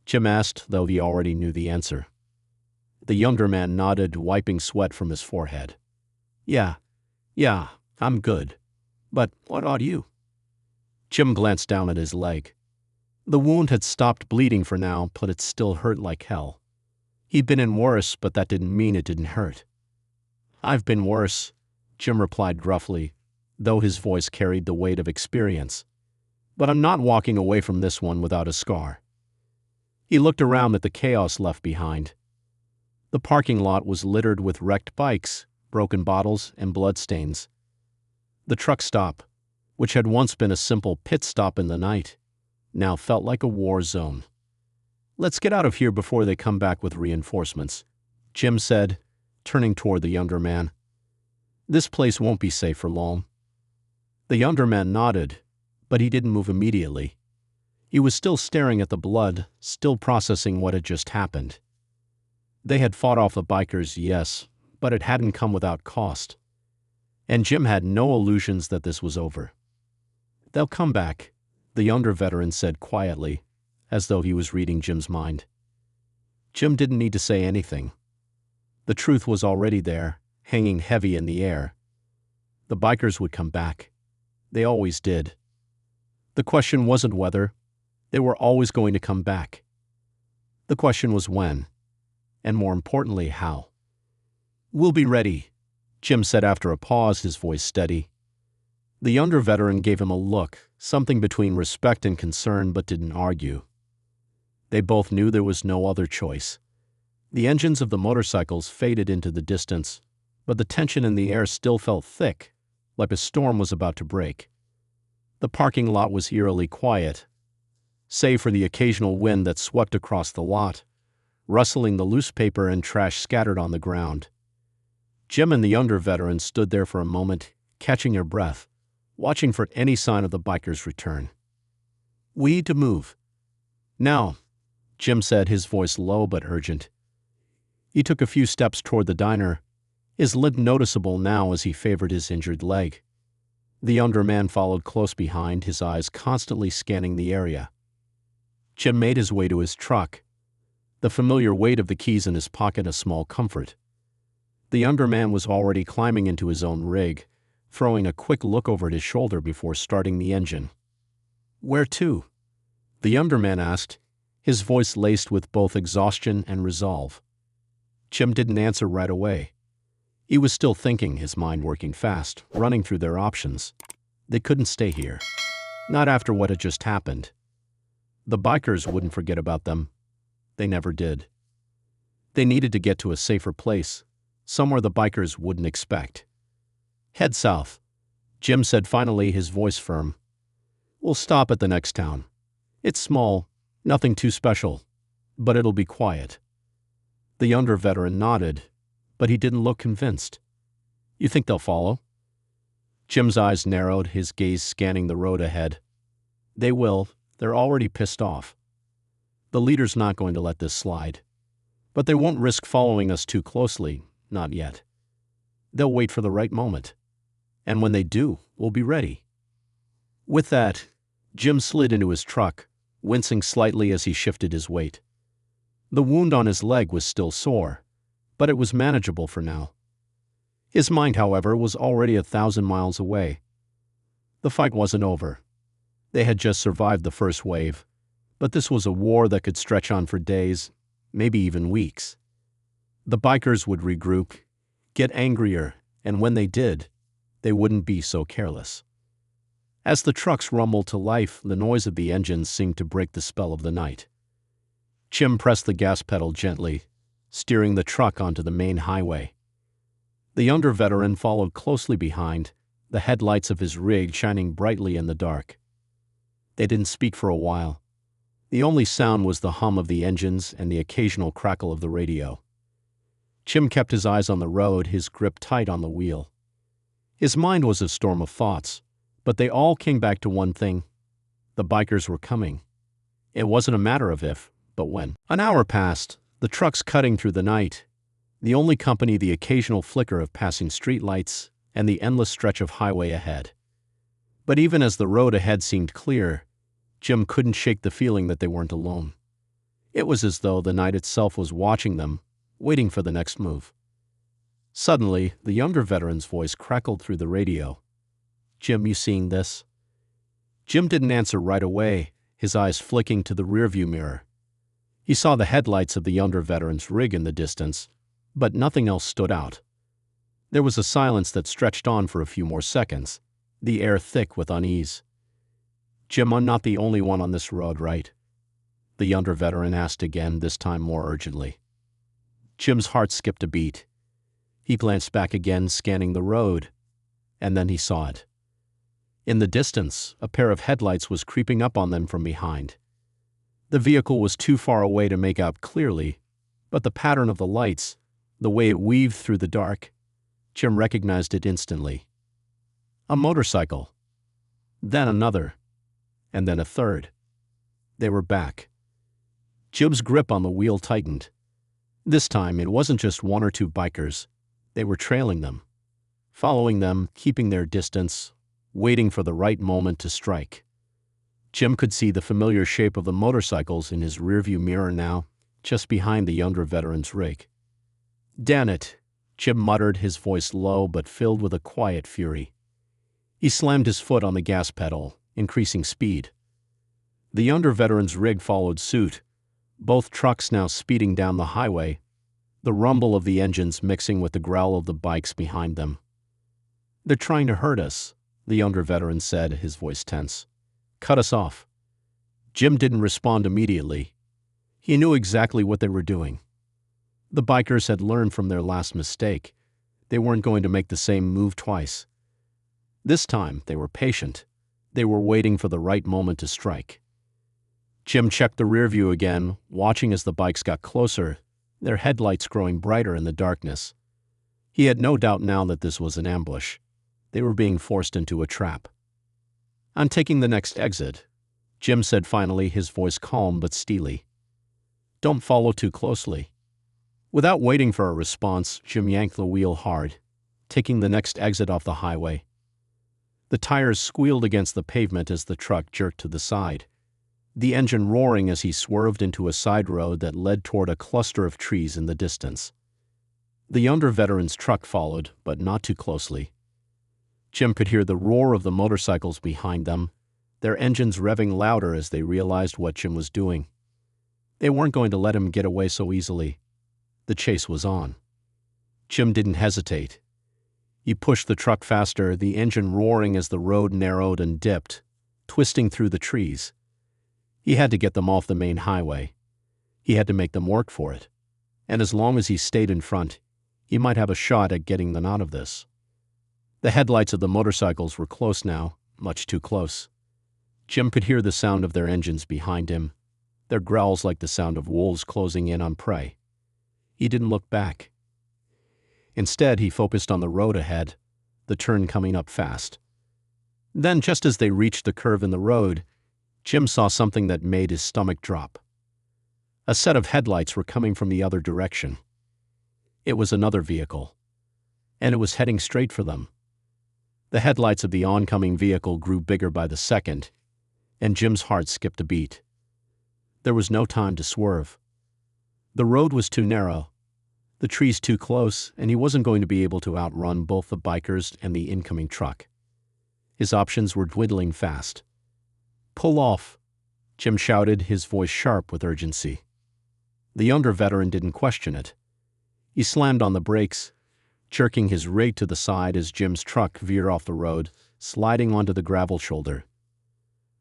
Jim asked, though he already knew the answer. The younger man nodded, wiping sweat from his forehead. Yeah, I'm good. But what about you?" Jim glanced down at his leg. The wound had stopped bleeding for now, but it still hurt like hell. He'd been in worse, but that didn't mean it didn't hurt. "I've been worse," Jim replied gruffly, though his voice carried the weight of experience. "But I'm not walking away from this one without a scar." He looked around at the chaos left behind. The parking lot was littered with wrecked bikes, broken bottles, and bloodstains. The truck stop, which had once been a simple pit stop in the night, now felt like a war zone. "Let's get out of here before they come back with reinforcements," Jim said, turning toward the younger man. "This place won't be safe for long." The younger man nodded, but he didn't move immediately. He was still staring at the blood, still processing what had just happened. They had fought off the bikers, yes, but it hadn't come without cost. And Jim had no illusions that this was over. "They'll come back," the younger veteran said quietly, as though he was reading Jim's mind. Jim didn't need to say anything. The truth was already there, hanging heavy in the air. The bikers would come back. They always did. The question wasn't whether. They were always going to come back. The question was when, and more importantly, how. "We'll be ready," Jim said after a pause, his voice steady. The younger veteran gave him a look, something between respect and concern, but didn't argue. They both knew there was no other choice. The engines of the motorcycles faded into the distance, but the tension in the air still felt thick, like a storm was about to break. The parking lot was eerily quiet, save for the occasional wind that swept across the lot, rustling the loose paper and trash scattered on the ground. Jim and the younger veteran stood there for a moment, catching their breath, watching for any sign of the bikers' return. "We need to move." "Now," Jim said, his voice low but urgent. He took a few steps toward the diner, his limp noticeable now as he favored his injured leg. The younger man followed close behind, his eyes constantly scanning the area. Jim made his way to his truck, the familiar weight of the keys in his pocket a small comfort. The younger man was already climbing into his own rig, throwing a quick look over his shoulder before starting the engine. "Where to?" the younger man asked, his voice laced with both exhaustion and resolve. Jim didn't answer right away. He was still thinking, his mind working fast, running through their options. They couldn't stay here. Not after what had just happened. The bikers wouldn't forget about them. They never did. They needed to get to a safer place, somewhere the bikers wouldn't expect. Head south, Jim said finally, his voice firm. We'll stop at the next town. It's small, nothing too special, but it'll be quiet. The younger veteran nodded, but he didn't look convinced. You think they'll follow? Jim's eyes narrowed, his gaze scanning the road ahead. They will. They're already pissed off. The leader's not going to let this slide. But they won't risk following us too closely, not yet. They'll wait for the right moment. And when they do, we'll be ready. With that, Jim slid into his truck, wincing slightly as he shifted his weight. The wound on his leg was still sore, but it was manageable for now. His mind, however, was already 1,000 miles away. The fight wasn't over. They had just survived the first wave, but this was a war that could stretch on for days, maybe even weeks. The bikers would regroup, get angrier, and when they did, they wouldn't be so careless. As the trucks rumbled to life, the noise of the engines seemed to break the spell of the night. Jim pressed the gas pedal gently, steering the truck onto the main highway. The younger veteran followed closely behind, the headlights of his rig shining brightly in the dark. They didn't speak for a while. The only sound was the hum of the engines and the occasional crackle of the radio. Jim kept his eyes on the road, his grip tight on the wheel. His mind was a storm of thoughts, but they all came back to one thing. The bikers were coming. It wasn't a matter of if, but when. An hour passed, the trucks cutting through the night, the only company the occasional flicker of passing streetlights and the endless stretch of highway ahead. But even as the road ahead seemed clear, Jim couldn't shake the feeling that they weren't alone. It was as though the night itself was watching them, waiting for the next move. Suddenly, the younger veteran's voice crackled through the radio. Jim, you seeing this? Jim didn't answer right away, his eyes flicking to the rearview mirror. He saw the headlights of the younger veteran's rig in the distance, but nothing else stood out. There was a silence that stretched on for a few more seconds, the air thick with unease. Jim, I'm not the only one on this road, right? The younger veteran asked again, this time more urgently. Jim's heart skipped a beat. He glanced back again, scanning the road, and then he saw it. In the distance, a pair of headlights was creeping up on them from behind. The vehicle was too far away to make out clearly, but the pattern of the lights, the way it weaved through the dark, Jim recognized it instantly. A motorcycle. Then another. And then a third. They were back. Jim's grip on the wheel tightened. This time, it wasn't just one or two bikers. They were trailing them, following them, keeping their distance, waiting for the right moment to strike. Jim could see the familiar shape of the motorcycles in his rearview mirror now, just behind the younger veteran's rig. Damn it, Jim muttered, his voice low but filled with a quiet fury. He slammed his foot on the gas pedal, increasing speed. The younger veteran's rig followed suit, both trucks now speeding down the highway, the rumble of the engines mixing with the growl of the bikes behind them. They're trying to hurt us, the younger veteran said, his voice tense. Cut us off. Jim didn't respond immediately. He knew exactly what they were doing. The bikers had learned from their last mistake. They weren't going to make the same move twice. This time, they were patient. They were waiting for the right moment to strike. Jim checked the rear view again, watching as the bikes got closer, their headlights growing brighter in the darkness. He had no doubt now that this was an ambush. They were being forced into a trap. I'm taking the next exit, Jim said finally, his voice calm but steely. Don't follow too closely. Without waiting for a response, Jim yanked the wheel hard, taking the next exit off the highway. The tires squealed against the pavement as the truck jerked to the side, the engine roaring as he swerved into a side road that led toward a cluster of trees in the distance. The younger veteran's truck followed, but not too closely. Jim could hear the roar of the motorcycles behind them, their engines revving louder as they realized what Jim was doing. They weren't going to let him get away so easily. The chase was on. Jim didn't hesitate. He pushed the truck faster, the engine roaring as the road narrowed and dipped, twisting through the trees. He had to get them off the main highway. He had to make them work for it. And as long as he stayed in front, he might have a shot at getting them out of this. The headlights of the motorcycles were close now, much too close. Jim could hear the sound of their engines behind him, their growls like the sound of wolves closing in on prey. He didn't look back. Instead, he focused on the road ahead, the turn coming up fast. Then, just as they reached the curve in the road, Jim saw something that made his stomach drop. A set of headlights were coming from the other direction. It was another vehicle, and it was heading straight for them. The headlights of the oncoming vehicle grew bigger by the second, and Jim's heart skipped a beat. There was no time to swerve. The road was too narrow, the trees too close, and he wasn't going to be able to outrun both the bikers and the incoming truck. His options were dwindling fast. "Pull off," Jim shouted, his voice sharp with urgency. The younger veteran didn't question it. He slammed on the brakes, jerking his rig to the side as Jim's truck veered off the road, sliding onto the gravel shoulder.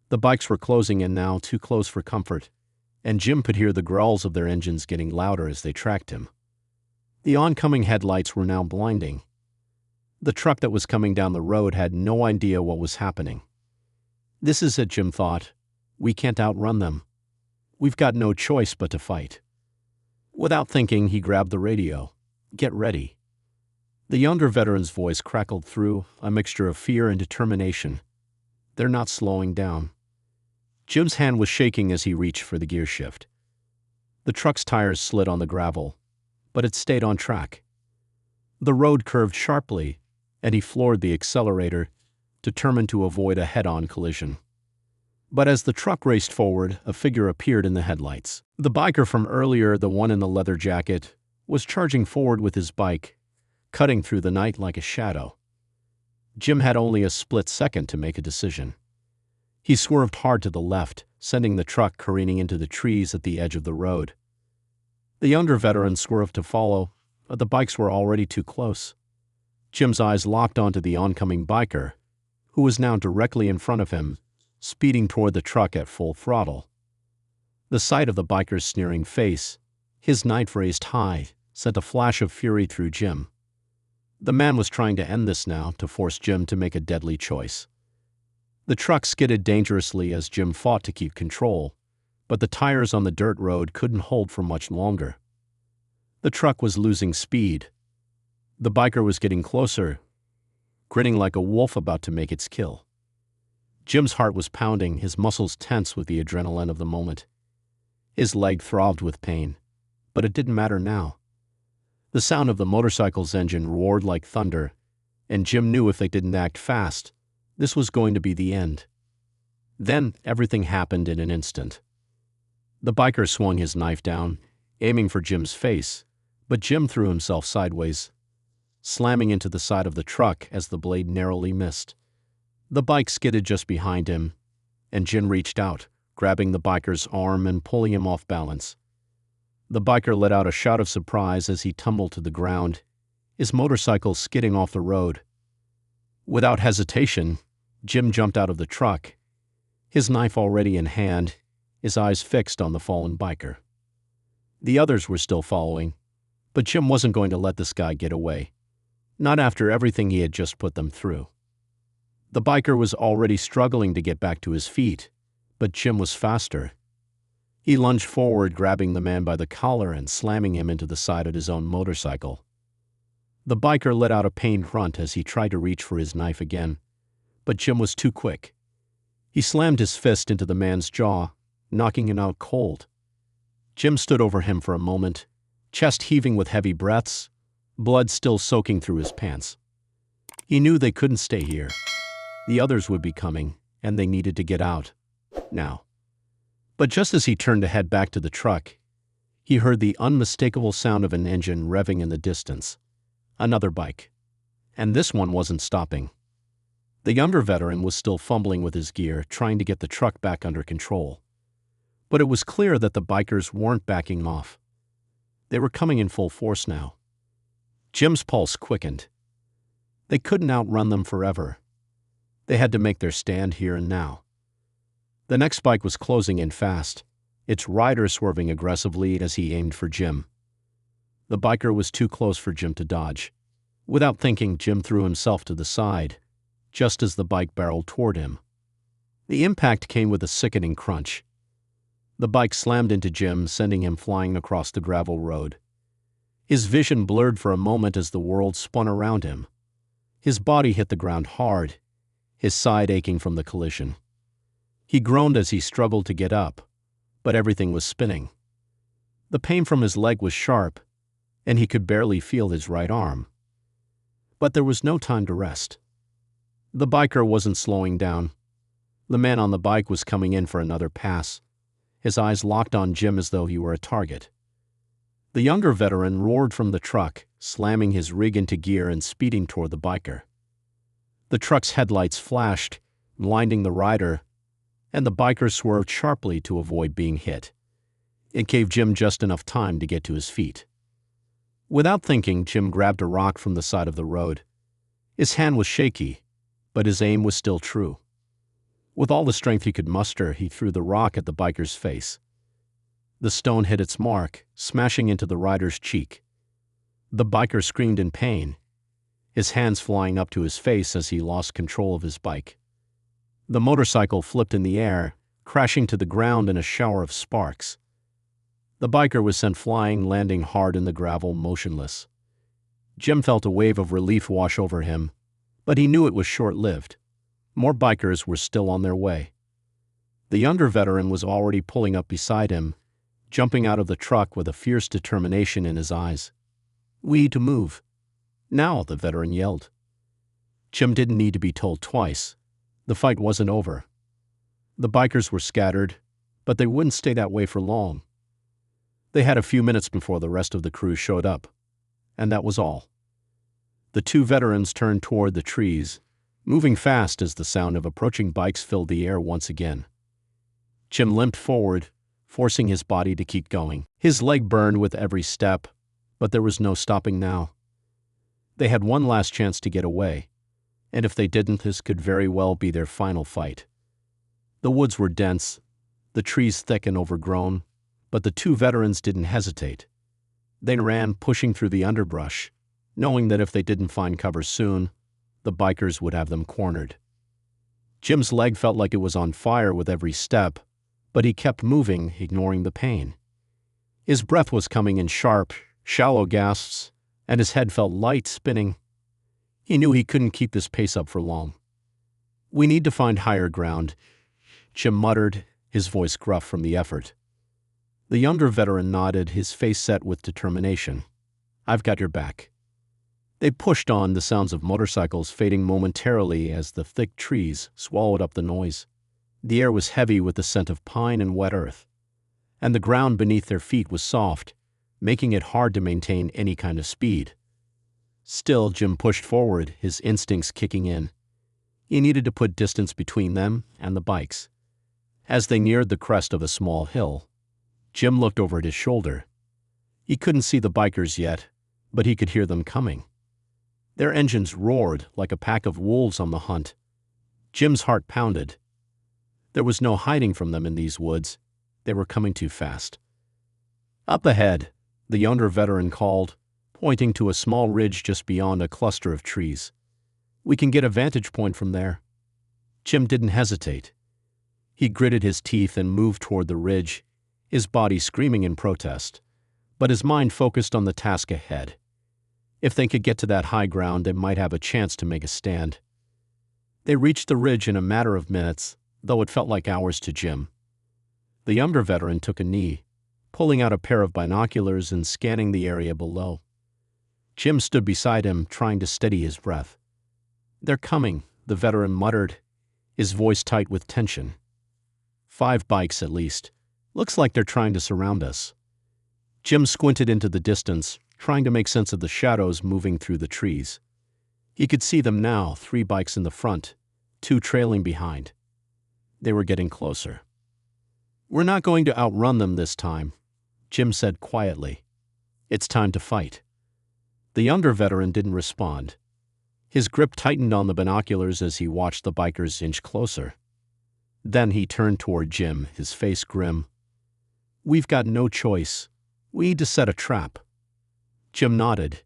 The bikes were closing in now, too close for comfort, and Jim could hear the growls of their engines getting louder as they tracked him. The oncoming headlights were now blinding. The truck that was coming down the road had no idea what was happening. "This is it," Jim thought. "We can't outrun them. We've got no choice but to fight." Without thinking, he grabbed the radio. "Get ready." The younger veteran's voice crackled through, a mixture of fear and determination. "They're not slowing down." Jim's hand was shaking as he reached for the gear shift. The truck's tires slid on the gravel, but it stayed on track. The road curved sharply, and he floored the accelerator, determined to avoid a head-on collision. But as the truck raced forward, a figure appeared in the headlights. The biker from earlier, the one in the leather jacket, was charging forward with his bike, cutting through the night like a shadow. Jim had only a split second to make a decision. He swerved hard to the left, sending the truck careening into the trees at the edge of the road. The younger veteran swerved to follow, but the bikes were already too close. Jim's eyes locked onto the oncoming biker, who was now directly in front of him, speeding toward the truck at full throttle. The sight of the biker's sneering face, his knife raised high, sent a flash of fury through Jim. The man was trying to end this now, to force Jim to make a deadly choice. The truck skidded dangerously as Jim fought to keep control, but the tires on the dirt road couldn't hold for much longer. The truck was losing speed. The biker was getting closer, grinning like a wolf about to make its kill. Jim's heart was pounding, his muscles tense with the adrenaline of the moment. His leg throbbed with pain, but it didn't matter now. The sound of the motorcycle's engine roared like thunder, and Jim knew if they didn't act fast, this was going to be the end. Then everything happened in an instant. The biker swung his knife down, aiming for Jim's face, but Jim threw himself sideways, slamming into the side of the truck as the blade narrowly missed. The bike skidded just behind him, and Jim reached out, grabbing the biker's arm and pulling him off balance. The biker let out a shout of surprise as he tumbled to the ground, his motorcycle skidding off the road. Without hesitation, Jim jumped out of the truck, his knife already in hand, his eyes fixed on the fallen biker. The others were still following, but Jim wasn't going to let this guy get away, not after everything he had just put them through. The biker was already struggling to get back to his feet, but Jim was faster. He lunged forward, grabbing the man by the collar and slamming him into the side of his own motorcycle. The biker let out a pained grunt as he tried to reach for his knife again, but Jim was too quick. He slammed his fist into the man's jaw, knocking him out cold. Jim stood over him for a moment, chest heaving with heavy breaths, blood still soaking through his pants. He knew they couldn't stay here. The others would be coming, and they needed to get out. Now. But just as he turned to head back to the truck, he heard the unmistakable sound of an engine revving in the distance. Another bike. And this one wasn't stopping. The younger veteran was still fumbling with his gear, trying to get the truck back under control. But it was clear that the bikers weren't backing off. They were coming in full force now. Jim's pulse quickened. They couldn't outrun them forever. They had to make their stand here and now. The next bike was closing in fast, its rider swerving aggressively as he aimed for Jim. The biker was too close for Jim to dodge. Without thinking, Jim threw himself to the side, just as the bike barreled toward him. The impact came with a sickening crunch. The bike slammed into Jim, sending him flying across the gravel road. His vision blurred for a moment as the world spun around him. His body hit the ground hard, his side aching from the collision. He groaned as he struggled to get up, but everything was spinning. The pain from his leg was sharp, and he could barely feel his right arm. But there was no time to rest. The biker wasn't slowing down. The man on the bike was coming in for another pass, his eyes locked on Jim as though he were a target. The younger veteran roared from the truck, slamming his rig into gear and speeding toward the biker. The truck's headlights flashed, blinding the rider, and the biker swerved sharply to avoid being hit. It gave Jim just enough time to get to his feet. Without thinking, Jim grabbed a rock from the side of the road. His hand was shaky, but his aim was still true. With all the strength he could muster, he threw the rock at the biker's face. The stone hit its mark, smashing into the rider's cheek. The biker screamed in pain, his hands flying up to his face as he lost control of his bike. The motorcycle flipped in the air, crashing to the ground in a shower of sparks. The biker was sent flying, landing hard in the gravel, motionless. Jim felt a wave of relief wash over him, but he knew it was short-lived. More bikers were still on their way. The younger veteran was already pulling up beside him, jumping out of the truck with a fierce determination in his eyes. "We need to move. Now," the veteran yelled. Jim didn't need to be told twice. The fight wasn't over. The bikers were scattered, but they wouldn't stay that way for long. They had a few minutes before the rest of the crew showed up, and that was all. The two veterans turned toward the trees, moving fast as the sound of approaching bikes filled the air once again. Jim limped forward, forcing his body to keep going. His leg burned with every step, but there was no stopping now. They had one last chance to get away, and if they didn't, this could very well be their final fight. The woods were dense, the trees thick and overgrown, but the two veterans didn't hesitate. They ran, pushing through the underbrush, knowing that if they didn't find cover soon, the bikers would have them cornered. Jim's leg felt like it was on fire with every step, but he kept moving, ignoring the pain. His breath was coming in sharp, shallow gasps, and his head felt light, spinning. He knew he couldn't keep this pace up for long. "We need to find higher ground," Jim muttered, his voice gruff from the effort. The younger veteran nodded, his face set with determination. "I've got your back." They pushed on, the sounds of motorcycles fading momentarily as the thick trees swallowed up the noise. The air was heavy with the scent of pine and wet earth, and the ground beneath their feet was soft, making it hard to maintain any kind of speed. Still, Jim pushed forward, his instincts kicking in. He needed to put distance between them and the bikes. As they neared the crest of a small hill, Jim looked over at his shoulder. He couldn't see the bikers yet, but he could hear them coming. Their engines roared like a pack of wolves on the hunt. Jim's heart pounded. There was no hiding from them in these woods. They were coming too fast. "Up ahead," the younger veteran called, pointing to a small ridge just beyond a cluster of trees. "We can get a vantage point from there." Jim didn't hesitate. He gritted his teeth and moved toward the ridge, his body screaming in protest, but his mind focused on the task ahead. If they could get to that high ground, they might have a chance to make a stand. They reached the ridge in a matter of minutes, though it felt like hours to Jim. The younger veteran took a knee, pulling out a pair of binoculars and scanning the area below. Jim stood beside him, trying to steady his breath. "They're coming," the veteran muttered, his voice tight with tension. "5 bikes at least. Looks like they're trying to surround us." Jim squinted into the distance, trying to make sense of the shadows moving through the trees. He could see them now, 3 bikes in the front, 2 trailing behind. They were getting closer. "We're not going to outrun them this time," Jim said quietly. It's time to fight. The younger veteran didn't respond. His grip tightened on the binoculars as he watched the bikers inch closer. Then he turned toward Jim, his face grim. "We've got no choice. We need to set a trap." Jim nodded.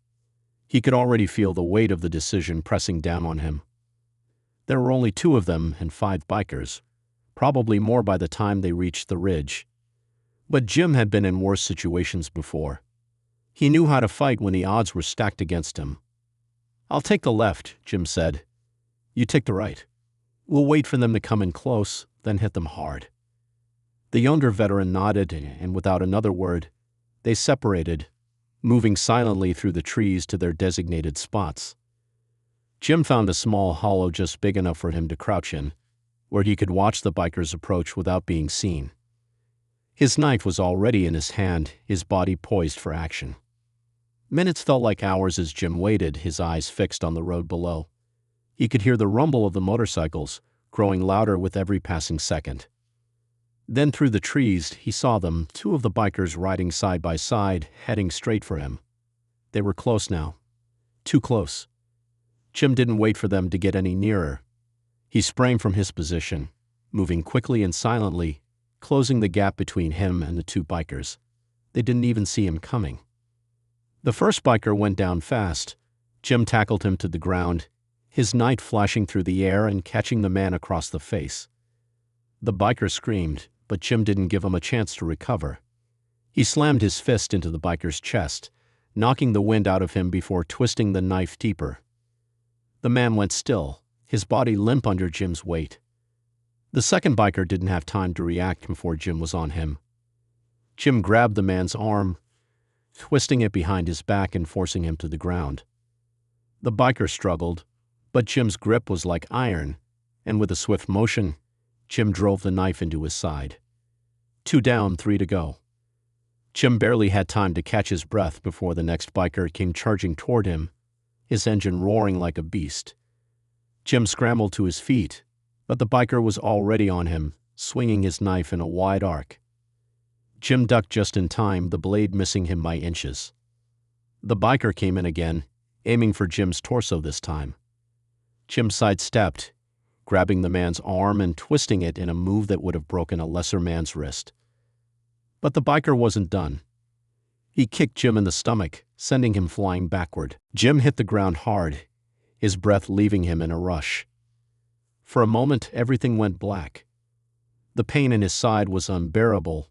He could already feel the weight of the decision pressing down on him. There were only 2 of them and 5 bikers, probably more by the time they reached the ridge. But Jim had been in worse situations before. He knew how to fight when the odds were stacked against him. "I'll take the left," Jim said. "You take the right. We'll wait for them to come in close, then hit them hard." The younger veteran nodded, and without another word, they separated, moving silently through the trees to their designated spots. Jim found a small hollow just big enough for him to crouch in, where he could watch the bikers approach without being seen. His knife was already in his hand, his body poised for action. Minutes felt like hours as Jim waited, his eyes fixed on the road below. He could hear the rumble of the motorcycles, growing louder with every passing second. Then through the trees, he saw them, 2 of the bikers riding side by side, heading straight for him. They were close now. Too close. Jim didn't wait for them to get any nearer. He sprang from his position, moving quickly and silently, closing the gap between him and the 2 bikers. They didn't even see him coming. The first biker went down fast. Jim tackled him to the ground, his knife flashing through the air and catching the man across the face. The biker screamed, but Jim didn't give him a chance to recover. He slammed his fist into the biker's chest, knocking the wind out of him before twisting the knife deeper. The man went still, his body limp under Jim's weight. The second biker didn't have time to react before Jim was on him. Jim grabbed the man's arm, twisting it behind his back and forcing him to the ground. The biker struggled, but Jim's grip was like iron, and with a swift motion, Jim drove the knife into his side. 2 down, 3 to go. Jim barely had time to catch his breath before the next biker came charging toward him, his engine roaring like a beast. Jim scrambled to his feet, but the biker was already on him, swinging his knife in a wide arc. Jim ducked just in time, the blade missing him by inches. The biker came in again, aiming for Jim's torso this time. Jim sidestepped, grabbing the man's arm and twisting it in a move that would have broken a lesser man's wrist. But the biker wasn't done. He kicked Jim in the stomach, sending him flying backward. Jim hit the ground hard, his breath leaving him in a rush. For a moment, everything went black. The pain in his side was unbearable,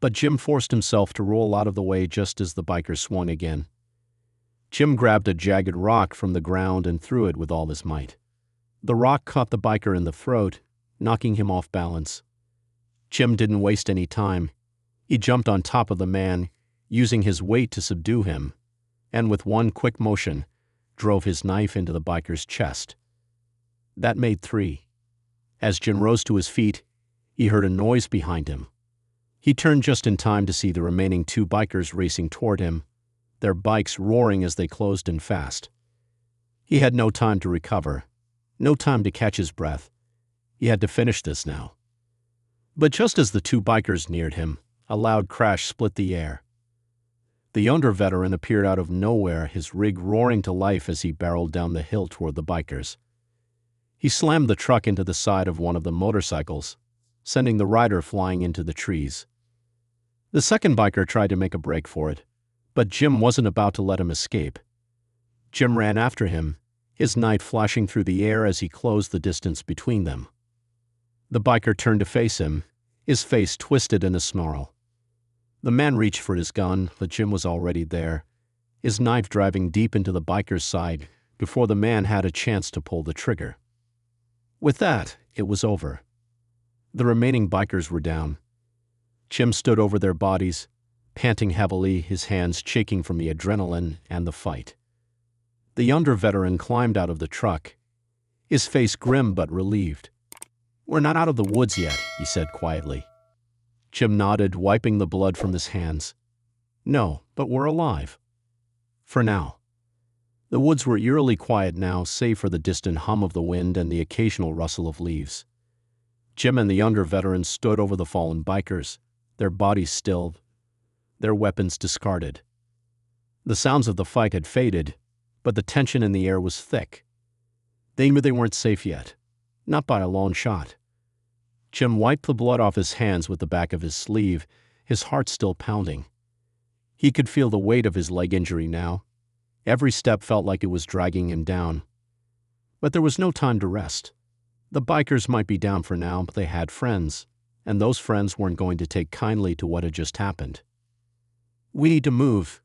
but Jim forced himself to roll out of the way just as the biker swung again. Jim grabbed a jagged rock from the ground and threw it with all his might. The rock caught the biker in the throat, knocking him off balance. Jim didn't waste any time. He jumped on top of the man, using his weight to subdue him, and with one quick motion, drove his knife into the biker's chest. That made 3. As Jim rose to his feet, he heard a noise behind him. He turned just in time to see the remaining 2 bikers racing toward him, their bikes roaring as they closed in fast. He had no time to recover, no time to catch his breath. He had to finish this now. But just as the 2 bikers neared him, a loud crash split the air. The younger veteran appeared out of nowhere, his rig roaring to life as he barreled down the hill toward the bikers. He slammed the truck into the side of one of the motorcycles, sending the rider flying into the trees. The second biker tried to make a break for it, but Jim wasn't about to let him escape. Jim ran after him, his knife flashing through the air as he closed the distance between them. The biker turned to face him, his face twisted in a snarl. The man reached for his gun, but Jim was already there, his knife driving deep into the biker's side before the man had a chance to pull the trigger. With that, it was over. The remaining bikers were down. Jim stood over their bodies, panting heavily, his hands shaking from the adrenaline and the fight. The younger veteran climbed out of the truck, his face grim but relieved. "We're not out of the woods yet," he said quietly. Jim nodded, wiping the blood from his hands. "No, but we're alive. For now." The woods were eerily quiet now, save for the distant hum of the wind and the occasional rustle of leaves. Jim and the younger veteran stood over the fallen bikers, their bodies still, their weapons discarded. The sounds of the fight had faded, but the tension in the air was thick. They knew they weren't safe yet, not by a long shot. Jim wiped the blood off his hands with the back of his sleeve, his heart still pounding. He could feel the weight of his leg injury now. Every step felt like it was dragging him down. But there was no time to rest. The bikers might be down for now, but they had friends, and those friends weren't going to take kindly to what had just happened. "We need to move,"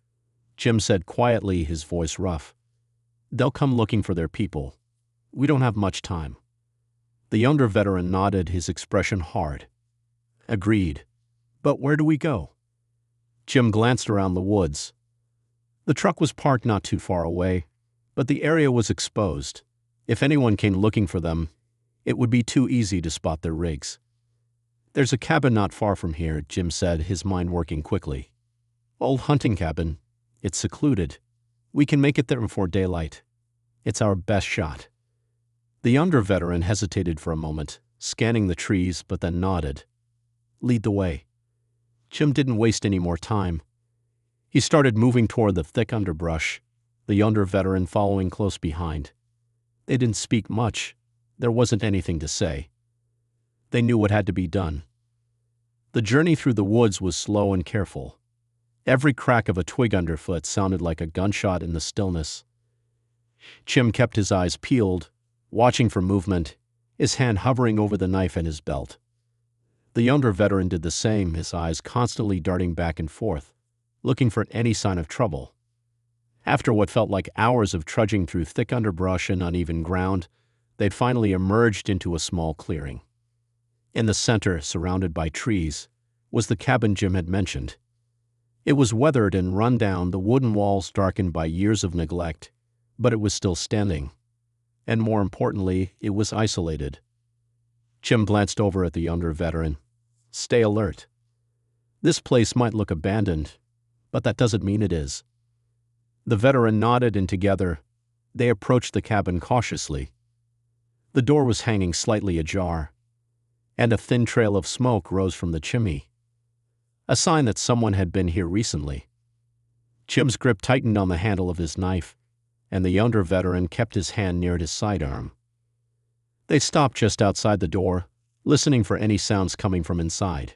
Jim said quietly, his voice rough. "They'll come looking for their people. We don't have much time." The younger veteran nodded, his expression hard. "Agreed. But where do we go?" Jim glanced around the woods. The truck was parked not too far away, but the area was exposed. If anyone came looking for them, it would be too easy to spot their rigs. "There's a cabin not far from here," Jim said, his mind working quickly. "Old hunting cabin. It's secluded. We can make it there before daylight. It's our best shot." The younger veteran hesitated for a moment, scanning the trees, but then nodded. "Lead the way." Jim didn't waste any more time. He started moving toward the thick underbrush, the younger veteran following close behind. They didn't speak much. There wasn't anything to say. They knew what had to be done. The journey through the woods was slow and careful. Every crack of a twig underfoot sounded like a gunshot in the stillness. Jim kept his eyes peeled, watching for movement, his hand hovering over the knife in his belt. The younger veteran did the same, his eyes constantly darting back and forth, looking for any sign of trouble. After what felt like hours of trudging through thick underbrush and uneven ground, they'd finally emerged into a small clearing. In the center, surrounded by trees, was the cabin Jim had mentioned. It was weathered and run down, the wooden walls darkened by years of neglect, but it was still standing. And more importantly, it was isolated. Jim glanced over at the younger veteran. "Stay alert. This place might look abandoned, but that doesn't mean it is." The veteran nodded, and together, they approached the cabin cautiously. The door was hanging slightly ajar, and a thin trail of smoke rose from the chimney, a sign that someone had been here recently. Jim's grip tightened on the handle of his knife, and the younger veteran kept his hand near his sidearm. They stopped just outside the door, listening for any sounds coming from inside.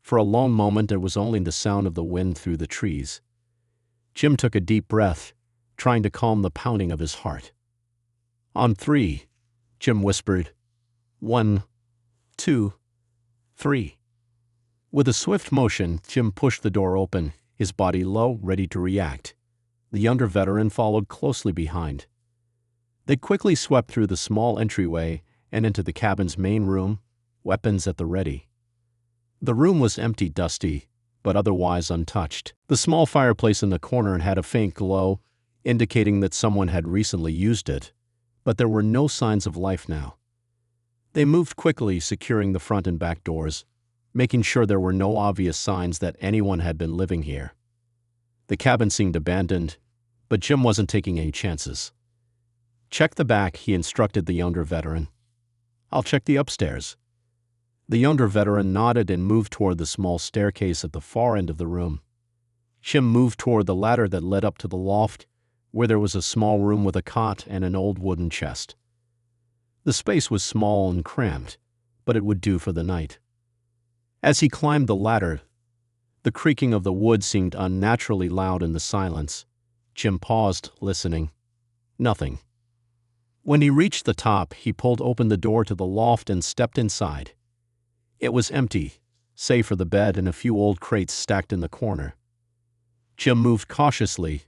For a long moment, there was only the sound of the wind through the trees. Jim took a deep breath, trying to calm the pounding of his heart. "On 3, Jim whispered. 1, 2, 3. With a swift motion, Jim pushed the door open, his body low, ready to react. The younger veteran followed closely behind. They quickly swept through the small entryway and into the cabin's main room, weapons at the ready. The room was empty, dusty, but otherwise untouched. The small fireplace in the corner had a faint glow, indicating that someone had recently used it, but there were no signs of life now. They moved quickly, securing the front and back doors, making sure there were no obvious signs that anyone had been living here. The cabin seemed abandoned, but Jim wasn't taking any chances. "Check the back," he instructed the younger veteran. "I'll check the upstairs." The younger veteran nodded and moved toward the small staircase at the far end of the room. Jim moved toward the ladder that led up to the loft, where there was a small room with a cot and an old wooden chest. The space was small and cramped, but it would do for the night. As he climbed the ladder, the creaking of the wood seemed unnaturally loud in the silence. Jim paused, listening. Nothing. When he reached the top, he pulled open the door to the loft and stepped inside. It was empty, save for the bed and a few old crates stacked in the corner. Jim moved cautiously,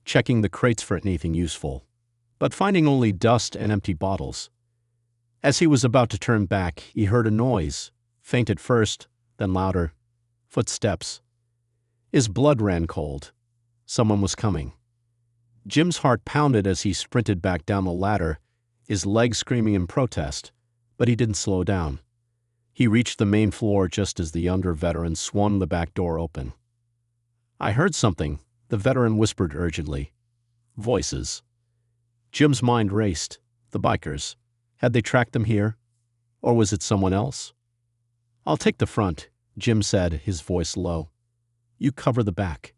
checking the crates for anything useful, but finding only dust and empty bottles. As he was about to turn back, he heard a noise, faint at first, then louder. Footsteps. His blood ran cold. Someone was coming. Jim's heart pounded as he sprinted back down the ladder, his legs screaming in protest, but he didn't slow down. He reached the main floor just as the younger veteran swung the back door open. "I heard something," the veteran whispered urgently. Voices. Jim's mind raced. The bikers. Had they tracked them here? Or was it someone else? "I'll take the front," Jim said, his voice low. "You cover the back."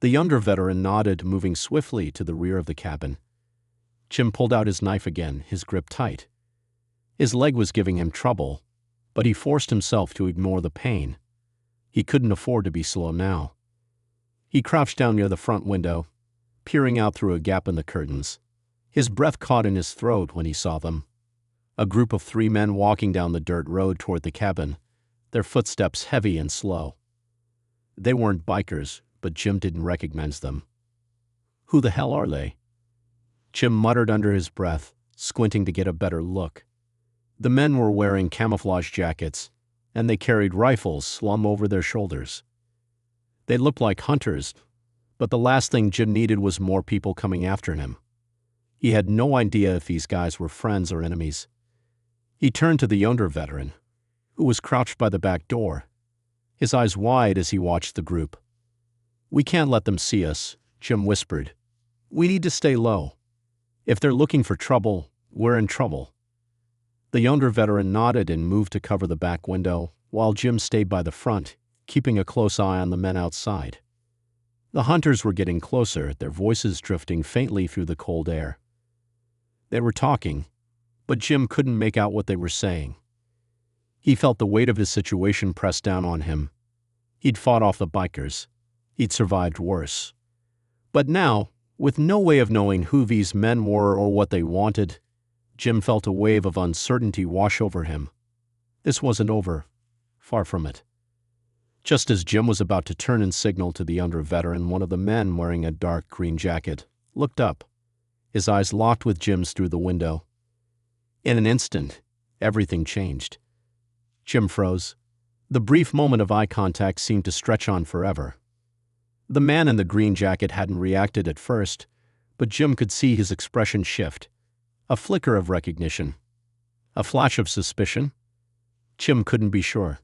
The younger veteran nodded, moving swiftly to the rear of the cabin. Jim pulled out his knife again, his grip tight. His leg was giving him trouble, but he forced himself to ignore the pain. He couldn't afford to be slow now. He crouched down near the front window, peering out through a gap in the curtains. His breath caught in his throat when he saw them. A group of 3 men walking down the dirt road toward the cabin, their footsteps heavy and slow. They weren't bikers, but Jim didn't recognize them. Who the hell are they? Jim muttered under his breath, squinting to get a better look. The men were wearing camouflage jackets, and they carried rifles slung over their shoulders. They looked like hunters, but the last thing Jim needed was more people coming after him. He had no idea if these guys were friends or enemies. He turned to the younger veteran, who was crouched by the back door, his eyes wide as he watched the group. "We can't let them see us," Jim whispered. "We need to stay low. If they're looking for trouble, we're in trouble." The younger veteran nodded and moved to cover the back window, while Jim stayed by the front, keeping a close eye on the men outside. The hunters were getting closer, their voices drifting faintly through the cold air. They were talking, but Jim couldn't make out what they were saying. He felt the weight of his situation press down on him. He'd fought off the bikers. He'd survived worse. But now, with no way of knowing who these men were or what they wanted, Jim felt a wave of uncertainty wash over him. This wasn't over. Far from it. Just as Jim was about to turn and signal to the younger veteran, one of the men wearing a dark green jacket looked up, his eyes locked with Jim's through the window. In an instant, everything changed. Jim froze. The brief moment of eye contact seemed to stretch on forever. The man in the green jacket hadn't reacted at first, but Jim could see his expression shift. A flicker of recognition. A flash of suspicion. Jim couldn't be sure.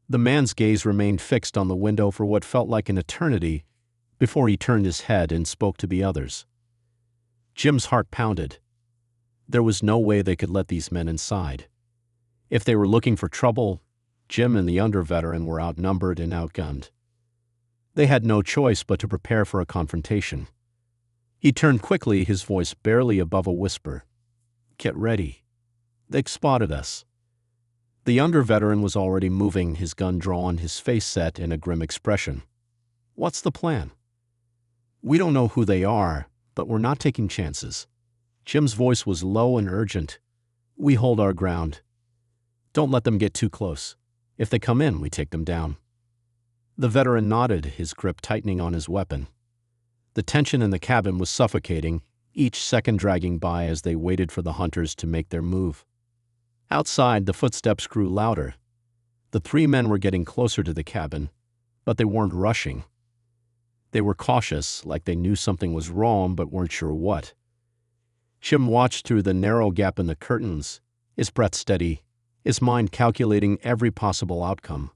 The man's gaze remained fixed on the window for what felt like an eternity before he turned his head and spoke to the others. Jim's heart pounded. There was no way they could let these men inside. If they were looking for trouble, Jim and the younger veteran were outnumbered and outgunned. They had no choice but to prepare for a confrontation. He turned quickly, his voice barely above a whisper. "Get ready. They've spotted us." The younger veteran was already moving, his gun drawn, his face set in a grim expression. "What's the plan?" "We don't know who they are, but we're not taking chances." Jim's voice was low and urgent. "We hold our ground. Don't let them get too close. If they come in, we take them down." The veteran nodded, his grip tightening on his weapon. The tension in the cabin was suffocating, each second dragging by as they waited for the hunters to make their move. Outside, the footsteps grew louder. The 3 men were getting closer to the cabin, but they weren't rushing. They were cautious, like they knew something was wrong but weren't sure what. Jim watched through the narrow gap in the curtains, his breath steady, his mind calculating every possible outcome.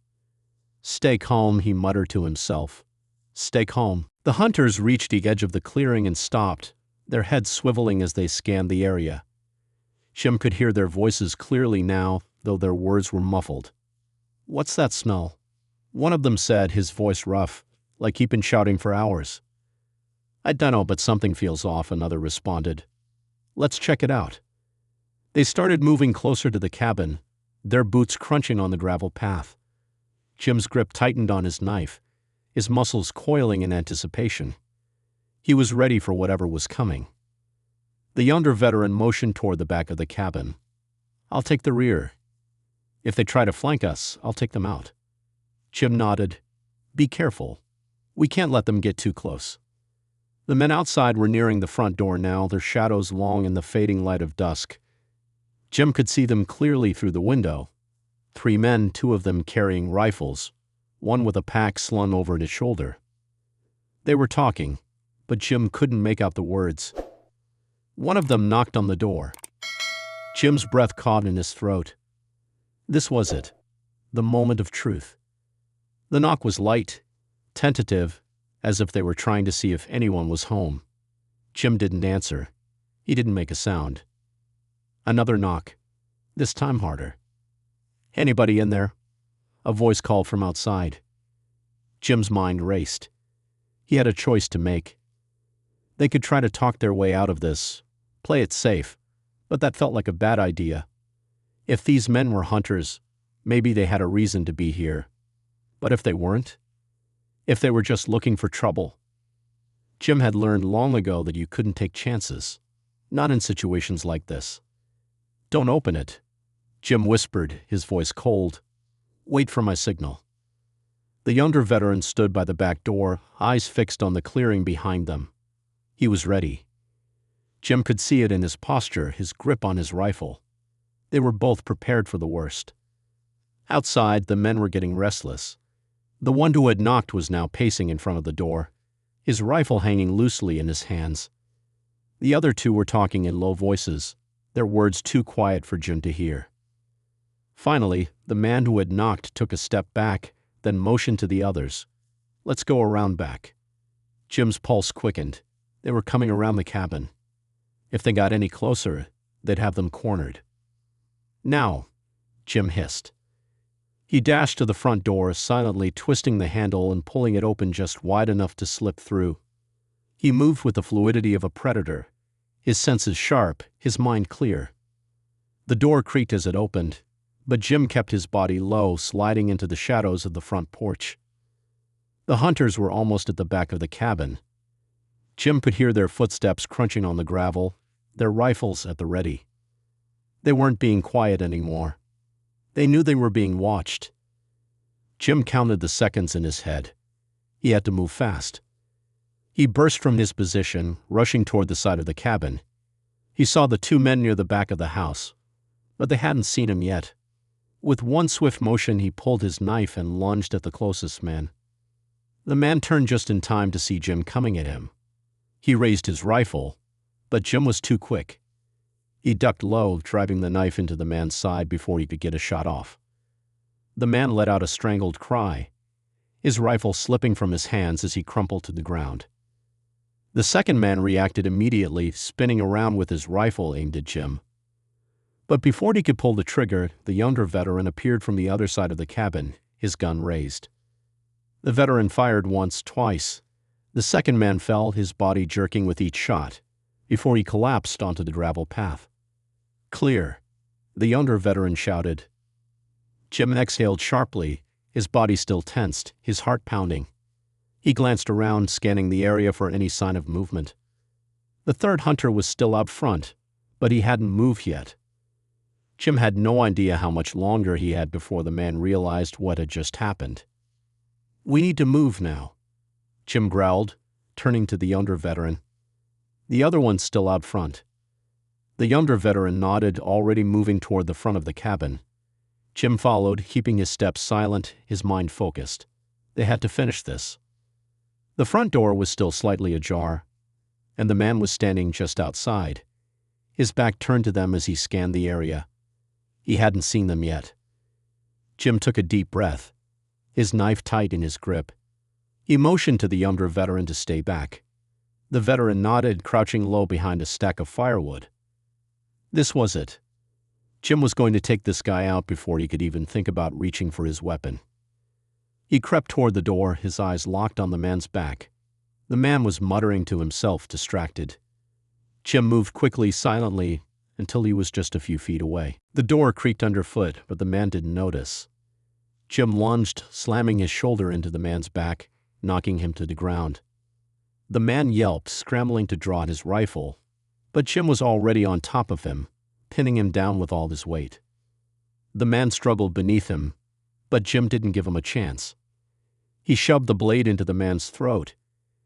"Stay calm," he muttered to himself. "Stay calm." The hunters reached the edge of the clearing and stopped, their heads swiveling as they scanned the area. Jim could hear their voices clearly now, though their words were muffled. "What's that smell?" one of them said, his voice rough, like he'd been shouting for hours. "I dunno, but something feels off," another responded. "Let's check it out." They started moving closer to the cabin, their boots crunching on the gravel path. Jim's grip tightened on his knife, his muscles coiling in anticipation. He was ready for whatever was coming. The younger veteran motioned toward the back of the cabin. "I'll take the rear. If they try to flank us, I'll take them out." Jim nodded. "Be careful. We can't let them get too close." The men outside were nearing the front door now, their shadows long in the fading light of dusk. Jim could see them clearly through the window. 3 men, 2 of them carrying rifles, one with a pack slung over his shoulder. They were talking, but Jim couldn't make out the words. One of them knocked on the door. Jim's breath caught in his throat. This was it, the moment of truth. The knock was light, tentative, as if they were trying to see if anyone was home. Jim didn't answer. He didn't make a sound. Another knock, this time harder. "Anybody in there?" A voice called from outside. Jim's mind raced. He had a choice to make. They could try to talk their way out of this, play it safe, but that felt like a bad idea. If these men were hunters, maybe they had a reason to be here. But if they weren't? If they were just looking for trouble? Jim had learned long ago that you couldn't take chances, not in situations like this. "Don't open it," Jim whispered, his voice cold. "Wait for my signal." The younger veteran stood by the back door, eyes fixed on the clearing behind them. He was ready. Jim could see it in his posture, his grip on his rifle. They were both prepared for the worst. Outside, the men were getting restless. The one who had knocked was now pacing in front of the door, his rifle hanging loosely in his hands. The other two were talking in low voices, their words too quiet for Jim to hear. Finally, the man who had knocked took a step back, then motioned to the others. "Let's go around back." Jim's pulse quickened. They were coming around the cabin. If they got any closer, they'd have them cornered. "Now," Jim hissed. He dashed to the front door, silently twisting the handle and pulling it open just wide enough to slip through. He moved with the fluidity of a predator, his senses sharp, his mind clear. The door creaked as it opened, but Jim kept his body low, sliding into the shadows of the front porch. The hunters were almost at the back of the cabin. Jim could hear their footsteps crunching on the gravel, their rifles at the ready. They weren't being quiet anymore. They knew they were being watched. Jim counted the seconds in his head. He had to move fast. He burst from his position, rushing toward the side of the cabin. He saw the two men near the back of the house, but they hadn't seen him yet. With one swift motion, he pulled his knife and lunged at the closest man. The man turned just in time to see Jim coming at him. He raised his rifle, but Jim was too quick. He ducked low, driving the knife into the man's side before he could get a shot off. The man let out a strangled cry, his rifle slipping from his hands as he crumpled to the ground. The second man reacted immediately, spinning around with his rifle aimed at Jim. But before he could pull the trigger, the younger veteran appeared from the other side of the cabin, his gun raised. The veteran fired once, twice. The second man fell, his body jerking with each shot, before he collapsed onto the gravel path. "Clear," the younger veteran shouted. Jim exhaled sharply, his body still tensed, his heart pounding. He glanced around, scanning the area for any sign of movement. The third hunter was still out front, but he hadn't moved yet. Jim had no idea how much longer he had before the man realized what had just happened. "We need to move now," Jim growled, turning to the younger veteran. The other one's still out front. The younger veteran nodded, already moving toward the front of the cabin. Jim followed, keeping his steps silent, his mind focused. They had to finish this. The front door was still slightly ajar, and the man was standing just outside, his back turned to them as he scanned the area. He hadn't seen them yet. Jim took a deep breath, his knife tight in his grip. He motioned to the younger veteran to stay back. The veteran nodded, crouching low behind a stack of firewood. This was it. Jim was going to take this guy out before he could even think about reaching for his weapon. He crept toward the door, his eyes locked on the man's back. The man was muttering to himself, distracted. Jim moved quickly, silently, until he was just a few feet away. The door creaked underfoot, but the man didn't notice. Jim lunged, slamming his shoulder into the man's back, knocking him to the ground. The man yelped, scrambling to draw his rifle, but Jim was already on top of him, pinning him down with all his weight. The man struggled beneath him, but Jim didn't give him a chance. He shoved the blade into the man's throat,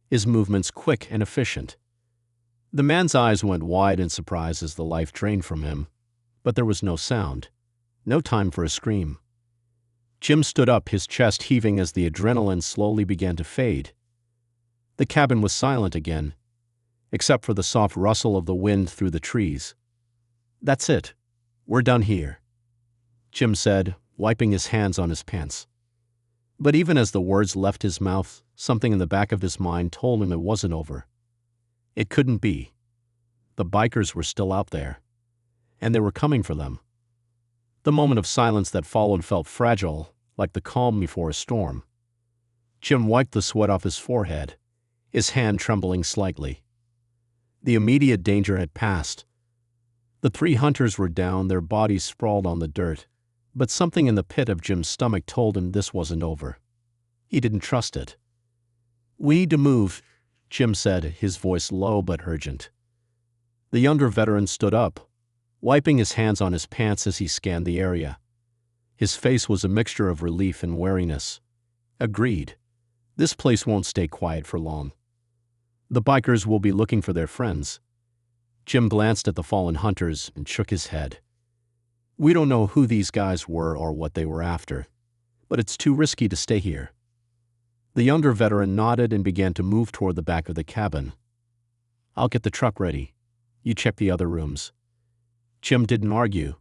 his movements quick and efficient. The man's eyes went wide in surprise as the life drained from him, but there was no sound, no time for a scream. Jim stood up, his chest heaving as the adrenaline slowly began to fade. The cabin was silent again, except for the soft rustle of the wind through the trees. "That's it. We're done here," Jim said, wiping his hands on his pants. But even as the words left his mouth, something in the back of his mind told him it wasn't over. It couldn't be. The bikers were still out there, and they were coming for them. The moment of silence that followed felt fragile, like the calm before a storm. Jim wiped the sweat off his forehead. his hand trembling slightly. The immediate danger had passed. The 3 hunters were down, their bodies sprawled on the dirt, but something in the pit of Jim's stomach told him this wasn't over. He didn't trust it. "We need to move," Jim said, his voice low but urgent. The younger veteran stood up, wiping his hands on his pants as he scanned the area. His face was a mixture of relief and wariness. "Agreed. This place won't stay quiet for long. The bikers will be looking for their friends." Jim glanced at the fallen hunters and shook his head. "We don't know who these guys were or what they were after, but it's too risky to stay here." The younger veteran nodded and began to move toward the back of the cabin. "I'll get the truck ready. You check the other rooms." Jim didn't argue.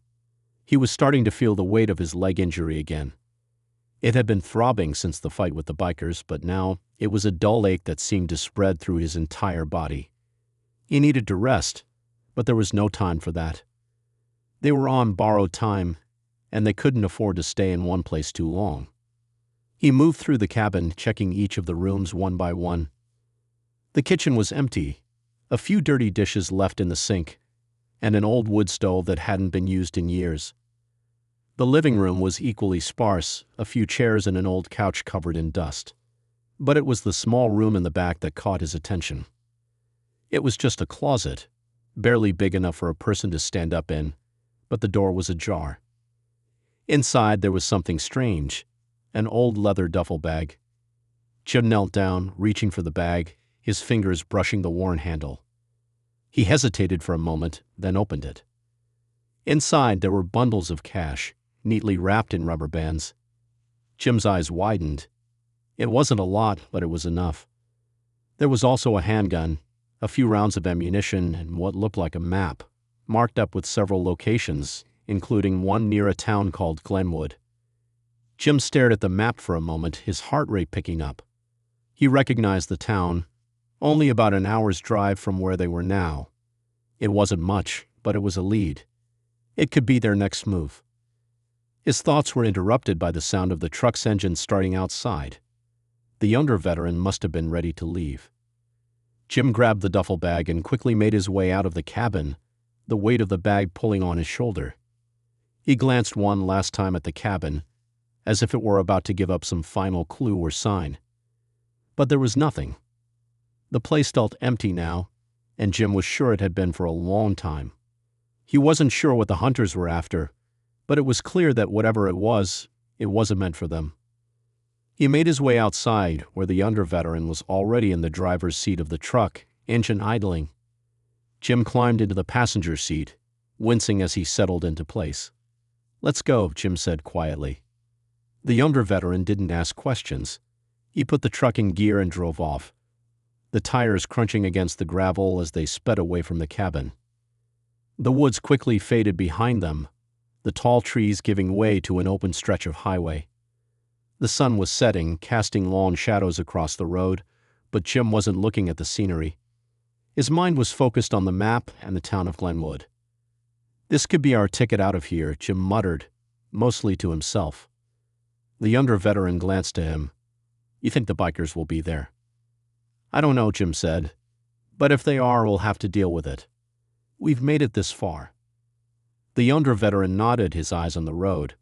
He was starting to feel the weight of his leg injury again. It had been throbbing since the fight with the bikers, but now it was a dull ache that seemed to spread through his entire body. He needed to rest, but there was no time for that. They were on borrowed time, and they couldn't afford to stay in one place too long. He moved through the cabin, checking each of the rooms one by one. The kitchen was empty, a few dirty dishes left in the sink, and an old wood stove that hadn't been used in years. The living room was equally sparse, a few chairs and an old couch covered in dust. But it was the small room in the back that caught his attention. It was just a closet, barely big enough for a person to stand up in, but the door was ajar. Inside there was something strange, an old leather duffel bag. Jim knelt down, reaching for the bag, his fingers brushing the worn handle. He hesitated for a moment, then opened it. Inside there were bundles of cash, neatly wrapped in rubber bands. Jim's eyes widened. It wasn't a lot, but it was enough. There was also a handgun, a few rounds of ammunition, and what looked like a map, marked up with several locations, including one near a town called Glenwood. Jim stared at the map for a moment, his heart rate picking up. He recognized the town, only about an hour's drive from where they were now. It wasn't much, but it was a lead. It could be their next move. His thoughts were interrupted by the sound of the truck's engine starting outside. The younger veteran must have been ready to leave. Jim grabbed the duffel bag and quickly made his way out of the cabin, the weight of the bag pulling on his shoulder. He glanced one last time at the cabin, as if it were about to give up some final clue or sign. But there was nothing. The place felt empty now, and Jim was sure it had been for a long time. He wasn't sure what the hunters were after, but it was clear that whatever it wasn't meant for them. He made his way outside, where the younger veteran was already in the driver's seat of the truck, engine idling. Jim climbed into the passenger seat, wincing as he settled into place. "Let's go," Jim said quietly. The younger veteran didn't ask questions. He put the truck in gear and drove off, the tires crunching against the gravel as they sped away from the cabin. The woods quickly faded behind them, the tall trees giving way to an open stretch of highway. The sun was setting, casting long shadows across the road, but Jim wasn't looking at the scenery. His mind was focused on the map and the town of Glenwood. "This could be our ticket out of here," Jim muttered, mostly to himself. The younger veteran glanced to him. "You think the bikers will be there?" "I don't know," Jim said, "but if they are, we'll have to deal with it. We've made it this far." The younger veteran nodded, his eyes on the road.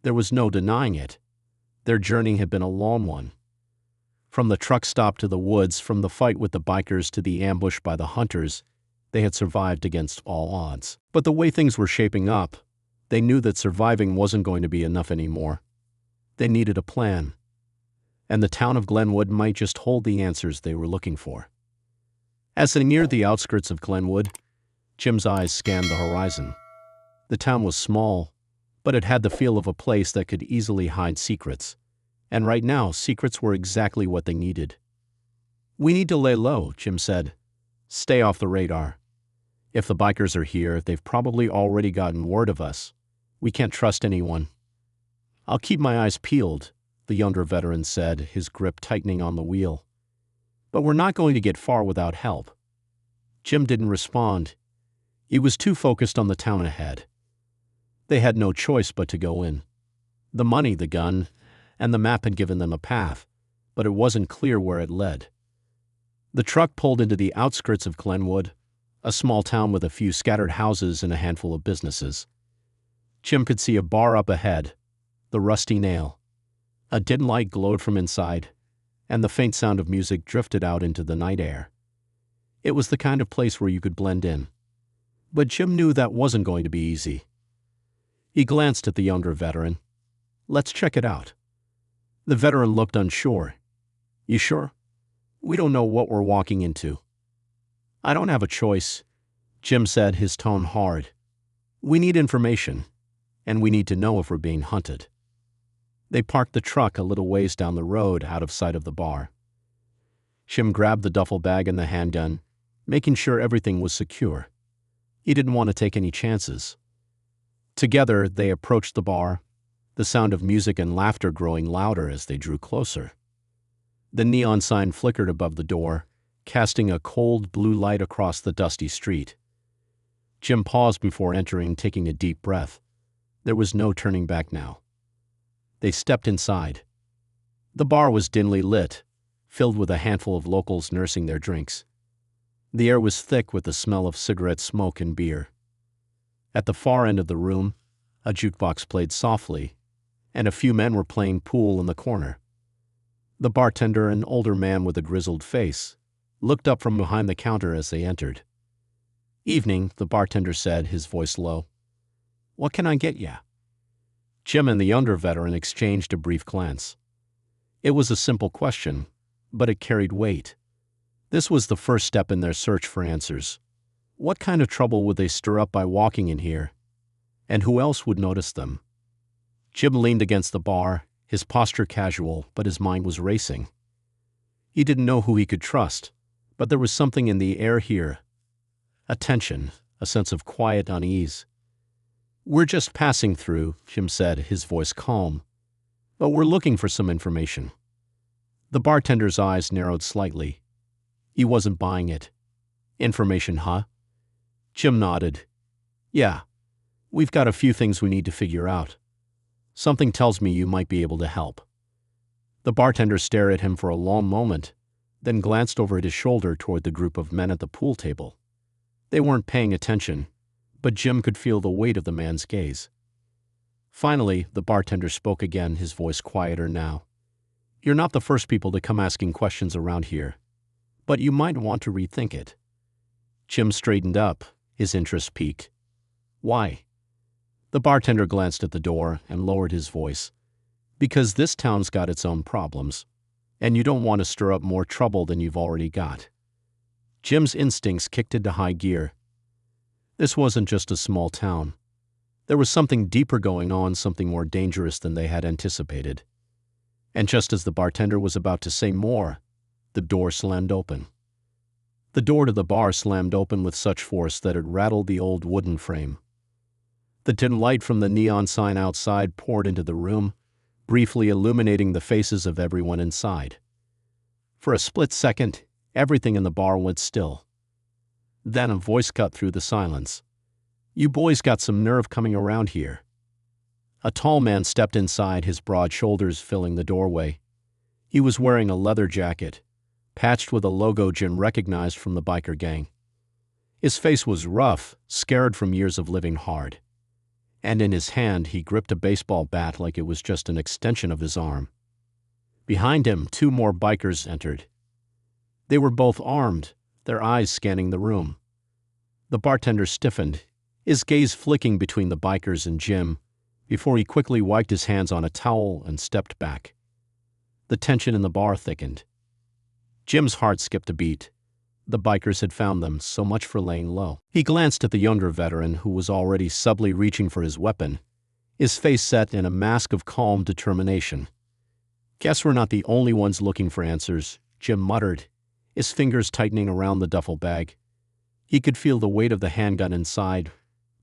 There was no denying it. Their journey had been a long one. From the truck stop to the woods, from the fight with the bikers to the ambush by the hunters, they had survived against all odds. But the way things were shaping up, they knew that surviving wasn't going to be enough anymore. They needed a plan. And the town of Glenwood might just hold the answers they were looking for. As they neared the outskirts of Glenwood, Jim's eyes scanned the horizon. The town was small, but it had the feel of a place that could easily hide secrets. And right now, secrets were exactly what they needed. "We need to lay low," Jim said. "Stay off the radar. If the bikers are here, they've probably already gotten word of us. We can't trust anyone." "I'll keep my eyes peeled," the younger veteran said, his grip tightening on the wheel. "But we're not going to get far without help." Jim didn't respond. He was too focused on the town ahead. They had no choice but to go in. The money, the gun, and the map had given them a path, but it wasn't clear where it led. The truck pulled into the outskirts of Glenwood, a small town with a few scattered houses and a handful of businesses. Jim could see a bar up ahead, the Rusty Nail. A dim light glowed from inside, and the faint sound of music drifted out into the night air. It was the kind of place where you could blend in. But Jim knew that wasn't going to be easy. He glanced at the younger veteran. "Let's check it out." The veteran looked unsure. "You sure? We don't know what we're walking into." "I don't have a choice," Jim said, his tone hard. "We need information, and we need to know if we're being hunted." They parked the truck a little ways down the road out of sight of the bar. Jim grabbed the duffel bag and the handgun, making sure everything was secure. He didn't want to take any chances. Together, they approached the bar, the sound of music and laughter growing louder as they drew closer. The neon sign flickered above the door, casting a cold blue light across the dusty street. Jim paused before entering, taking a deep breath. There was no turning back now. They stepped inside. The bar was dimly lit, filled with a handful of locals nursing their drinks. The air was thick with the smell of cigarette smoke and beer. At the far end of the room, a jukebox played softly, and a few men were playing pool in the corner. The bartender, an older man with a grizzled face, looked up from behind the counter as they entered. "Evening," the bartender said, his voice low. "What can I get ya?" Jim and the younger veteran exchanged a brief glance. It was a simple question, but it carried weight. This was the first step in their search for answers. What kind of trouble would they stir up by walking in here? And who else would notice them? Jim leaned against the bar, his posture casual, but his mind was racing. He didn't know who he could trust, but there was something in the air here. A tension, a sense of quiet unease. "We're just passing through," Jim said, his voice calm. "But we're looking for some information." The bartender's eyes narrowed slightly. He wasn't buying it. "Information, huh?" Jim nodded. "Yeah. We've got a few things we need to figure out. Something tells me you might be able to help." The bartender stared at him for a long moment, then glanced over at his shoulder toward the group of men at the pool table. They weren't paying attention, but Jim could feel the weight of the man's gaze. Finally, the bartender spoke again, his voice quieter now. "You're not the first people to come asking questions around here, but you might want to rethink it." Jim straightened up, his interest piqued. "Why?" The bartender glanced at the door and lowered his voice. "Because this town's got its own problems, and you don't want to stir up more trouble than you've already got." Jim's instincts kicked into high gear. This wasn't just a small town. There was something deeper going on, something more dangerous than they had anticipated. And just as the bartender was about to say more, the door slammed open. The door to the bar slammed open with such force that it rattled the old wooden frame. The dim light from the neon sign outside poured into the room, briefly illuminating the faces of everyone inside. For a split second, everything in the bar went still. Then a voice cut through the silence. "You boys got some nerve coming around here." A tall man stepped inside, his broad shoulders filling the doorway. He was wearing a leather jacket, patched with a logo Jim recognized from the biker gang. His face was rough, scarred from years of living hard. And in his hand he gripped a baseball bat like it was just an extension of his arm. Behind him, two more bikers entered. They were both armed, their eyes scanning the room. The bartender stiffened, his gaze flicking between the bikers and Jim, before he quickly wiped his hands on a towel and stepped back. The tension in the bar thickened. Jim's heart skipped a beat. The bikers had found them, so much for laying low. He glanced at the younger veteran, who was already subtly reaching for his weapon, his face set in a mask of calm determination. "Guess we're not the only ones looking for answers," Jim muttered, his fingers tightening around the duffel bag. He could feel the weight of the handgun inside,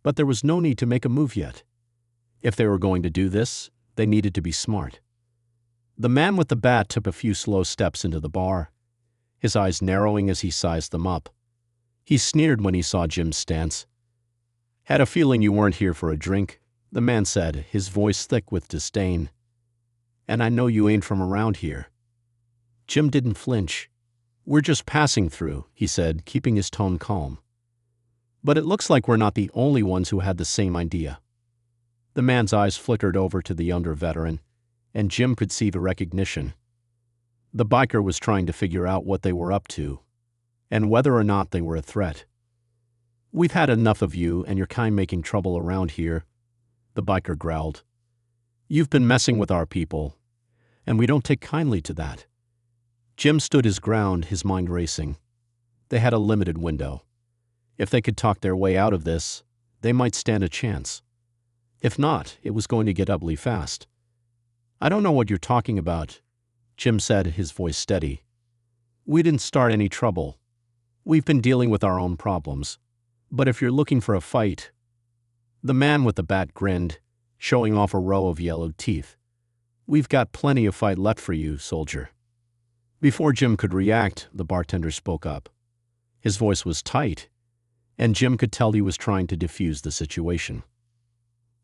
but there was no need to make a move yet. If they were going to do this, they needed to be smart. The man with the bat took a few slow steps into the bar, his eyes narrowing as he sized them up. He sneered when he saw Jim's stance. "Had a feeling you weren't here for a drink," the man said, his voice thick with disdain. "And I know you ain't from around here." Jim didn't flinch. "We're just passing through," he said, keeping his tone calm. "But it looks like we're not the only ones who had the same idea." The man's eyes flickered over to the younger veteran, and Jim could see the recognition. The biker was trying to figure out what they were up to, and whether or not they were a threat. "We've had enough of you and your kind making trouble around here," the biker growled. "You've been messing with our people, and we don't take kindly to that." Jim stood his ground, his mind racing. They had a limited window. If they could talk their way out of this, they might stand a chance. If not, it was going to get ugly fast. "I don't know what you're talking about," Jim said, his voice steady. "We didn't start any trouble. We've been dealing with our own problems. But if you're looking for a fight—" The man with the bat grinned, showing off a row of yellowed teeth. "We've got plenty of fight left for you, soldier." Before Jim could react, the bartender spoke up. His voice was tight, and Jim could tell he was trying to defuse the situation.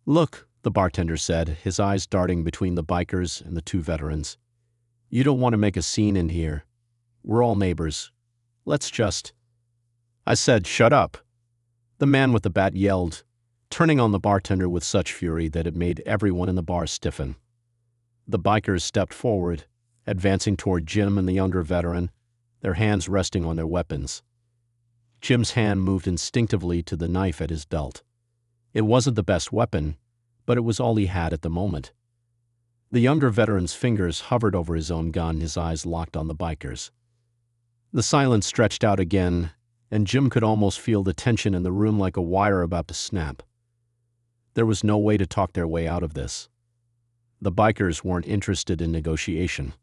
"Look," the bartender said, his eyes darting between the bikers and the two veterans. "You don't want to make a scene in here. We're all neighbors. Let's just—" "I said, shut up," the man with the bat yelled, turning on the bartender with such fury that it made everyone in the bar stiffen. The bikers stepped forward, advancing toward Jim and the younger veteran, their hands resting on their weapons. Jim's hand moved instinctively to the knife at his belt. It wasn't the best weapon, but it was all he had at the moment. The younger veteran's fingers hovered over his own gun, his eyes locked on the bikers. The silence stretched out again, and Jim could almost feel the tension in the room like a wire about to snap. There was no way to talk their way out of this. The bikers weren't interested in negotiation.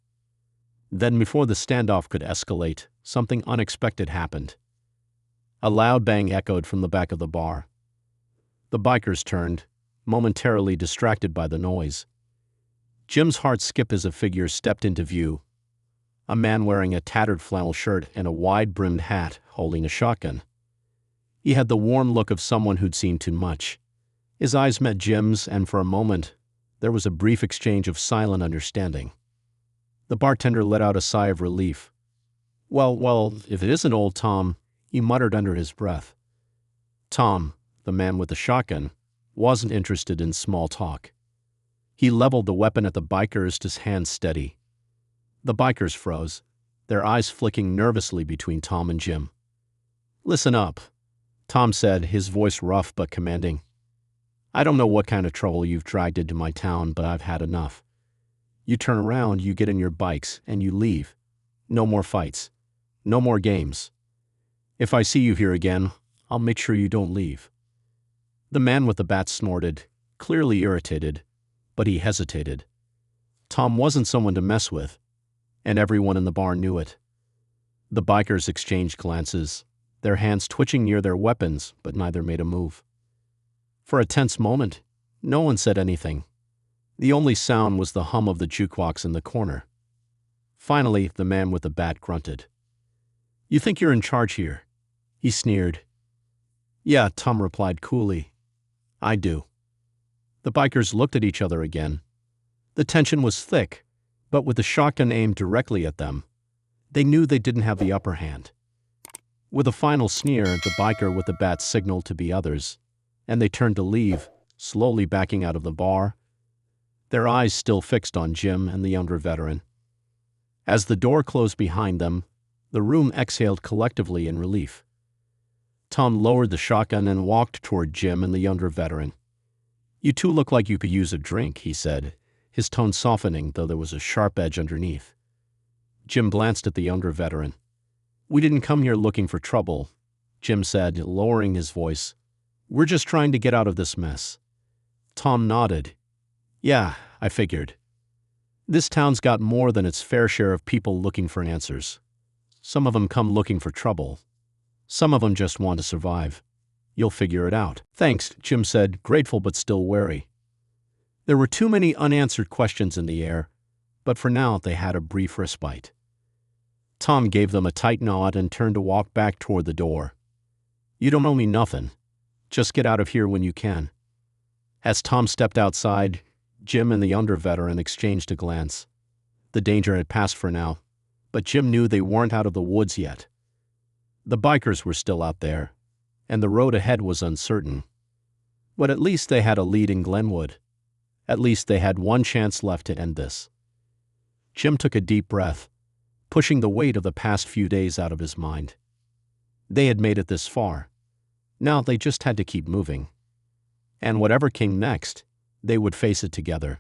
Then, before the standoff could escalate, something unexpected happened. A loud bang echoed from the back of the bar. The bikers turned, momentarily distracted by the noise. Jim's heart skipped as a figure stepped into view. A man wearing a tattered flannel shirt and a wide-brimmed hat, holding a shotgun. He had the warm look of someone who'd seen too much. His eyes met Jim's, and for a moment, there was a brief exchange of silent understanding. The bartender let out a sigh of relief. Well, if it isn't old Tom," he muttered under his breath. Tom, the man with the shotgun, wasn't interested in small talk. He leveled the weapon at the bikers, his hands steady. The bikers froze, their eyes flicking nervously between Tom and Jim. "Listen up," Tom said, his voice rough but commanding. "I don't know what kind of trouble you've dragged into my town, but I've had enough. You turn around, you get in your bikes, and you leave. No more fights. No more games. If I see you here again, I'll make sure you don't leave." The man with the bat snorted, clearly irritated, but he hesitated. Tom wasn't someone to mess with, and everyone in the bar knew it. The bikers exchanged glances, their hands twitching near their weapons, but neither made a move. For a tense moment, no one said anything. The only sound was the hum of the jukebox in the corner. Finally, the man with the bat grunted. "You think you're in charge here?" he sneered. "Yeah," Tom replied coolly. "I do." The bikers looked at each other again. The tension was thick, but with the shotgun aimed directly at them, they knew they didn't have the upper hand. With a final sneer, the biker with the bat signaled to the others, and they turned to leave, slowly backing out of the bar, their eyes still fixed on Jim and the younger veteran. As the door closed behind them, the room exhaled collectively in relief. Tom lowered the shotgun and walked toward Jim and the younger veteran. "You two look like you could use a drink," he said, his tone softening, though there was a sharp edge underneath. Jim glanced at the younger veteran. "We didn't come here looking for trouble," Jim said, lowering his voice. "We're just trying to get out of this mess." Tom nodded. "Yeah, I figured. This town's got more than its fair share of people looking for answers. Some of them come looking for trouble. Some of them just want to survive. You'll figure it out." "Thanks," Jim said, grateful but still wary. There were too many unanswered questions in the air, but for now they had a brief respite. Tom gave them a tight nod and turned to walk back toward the door. "You don't owe me nothing. Just get out of here when you can." As Tom stepped outside, Jim and the younger veteran exchanged a glance. The danger had passed for now, But Jim knew they weren't out of the woods yet. The bikers were still out there, and the road ahead was uncertain. But at least they had a lead in Glenwood. At least they had one chance left to end this. Jim took a deep breath, pushing the weight of the past few days out of his mind. They had made it this far. Now they just had to keep moving. And whatever came next, they would face it together.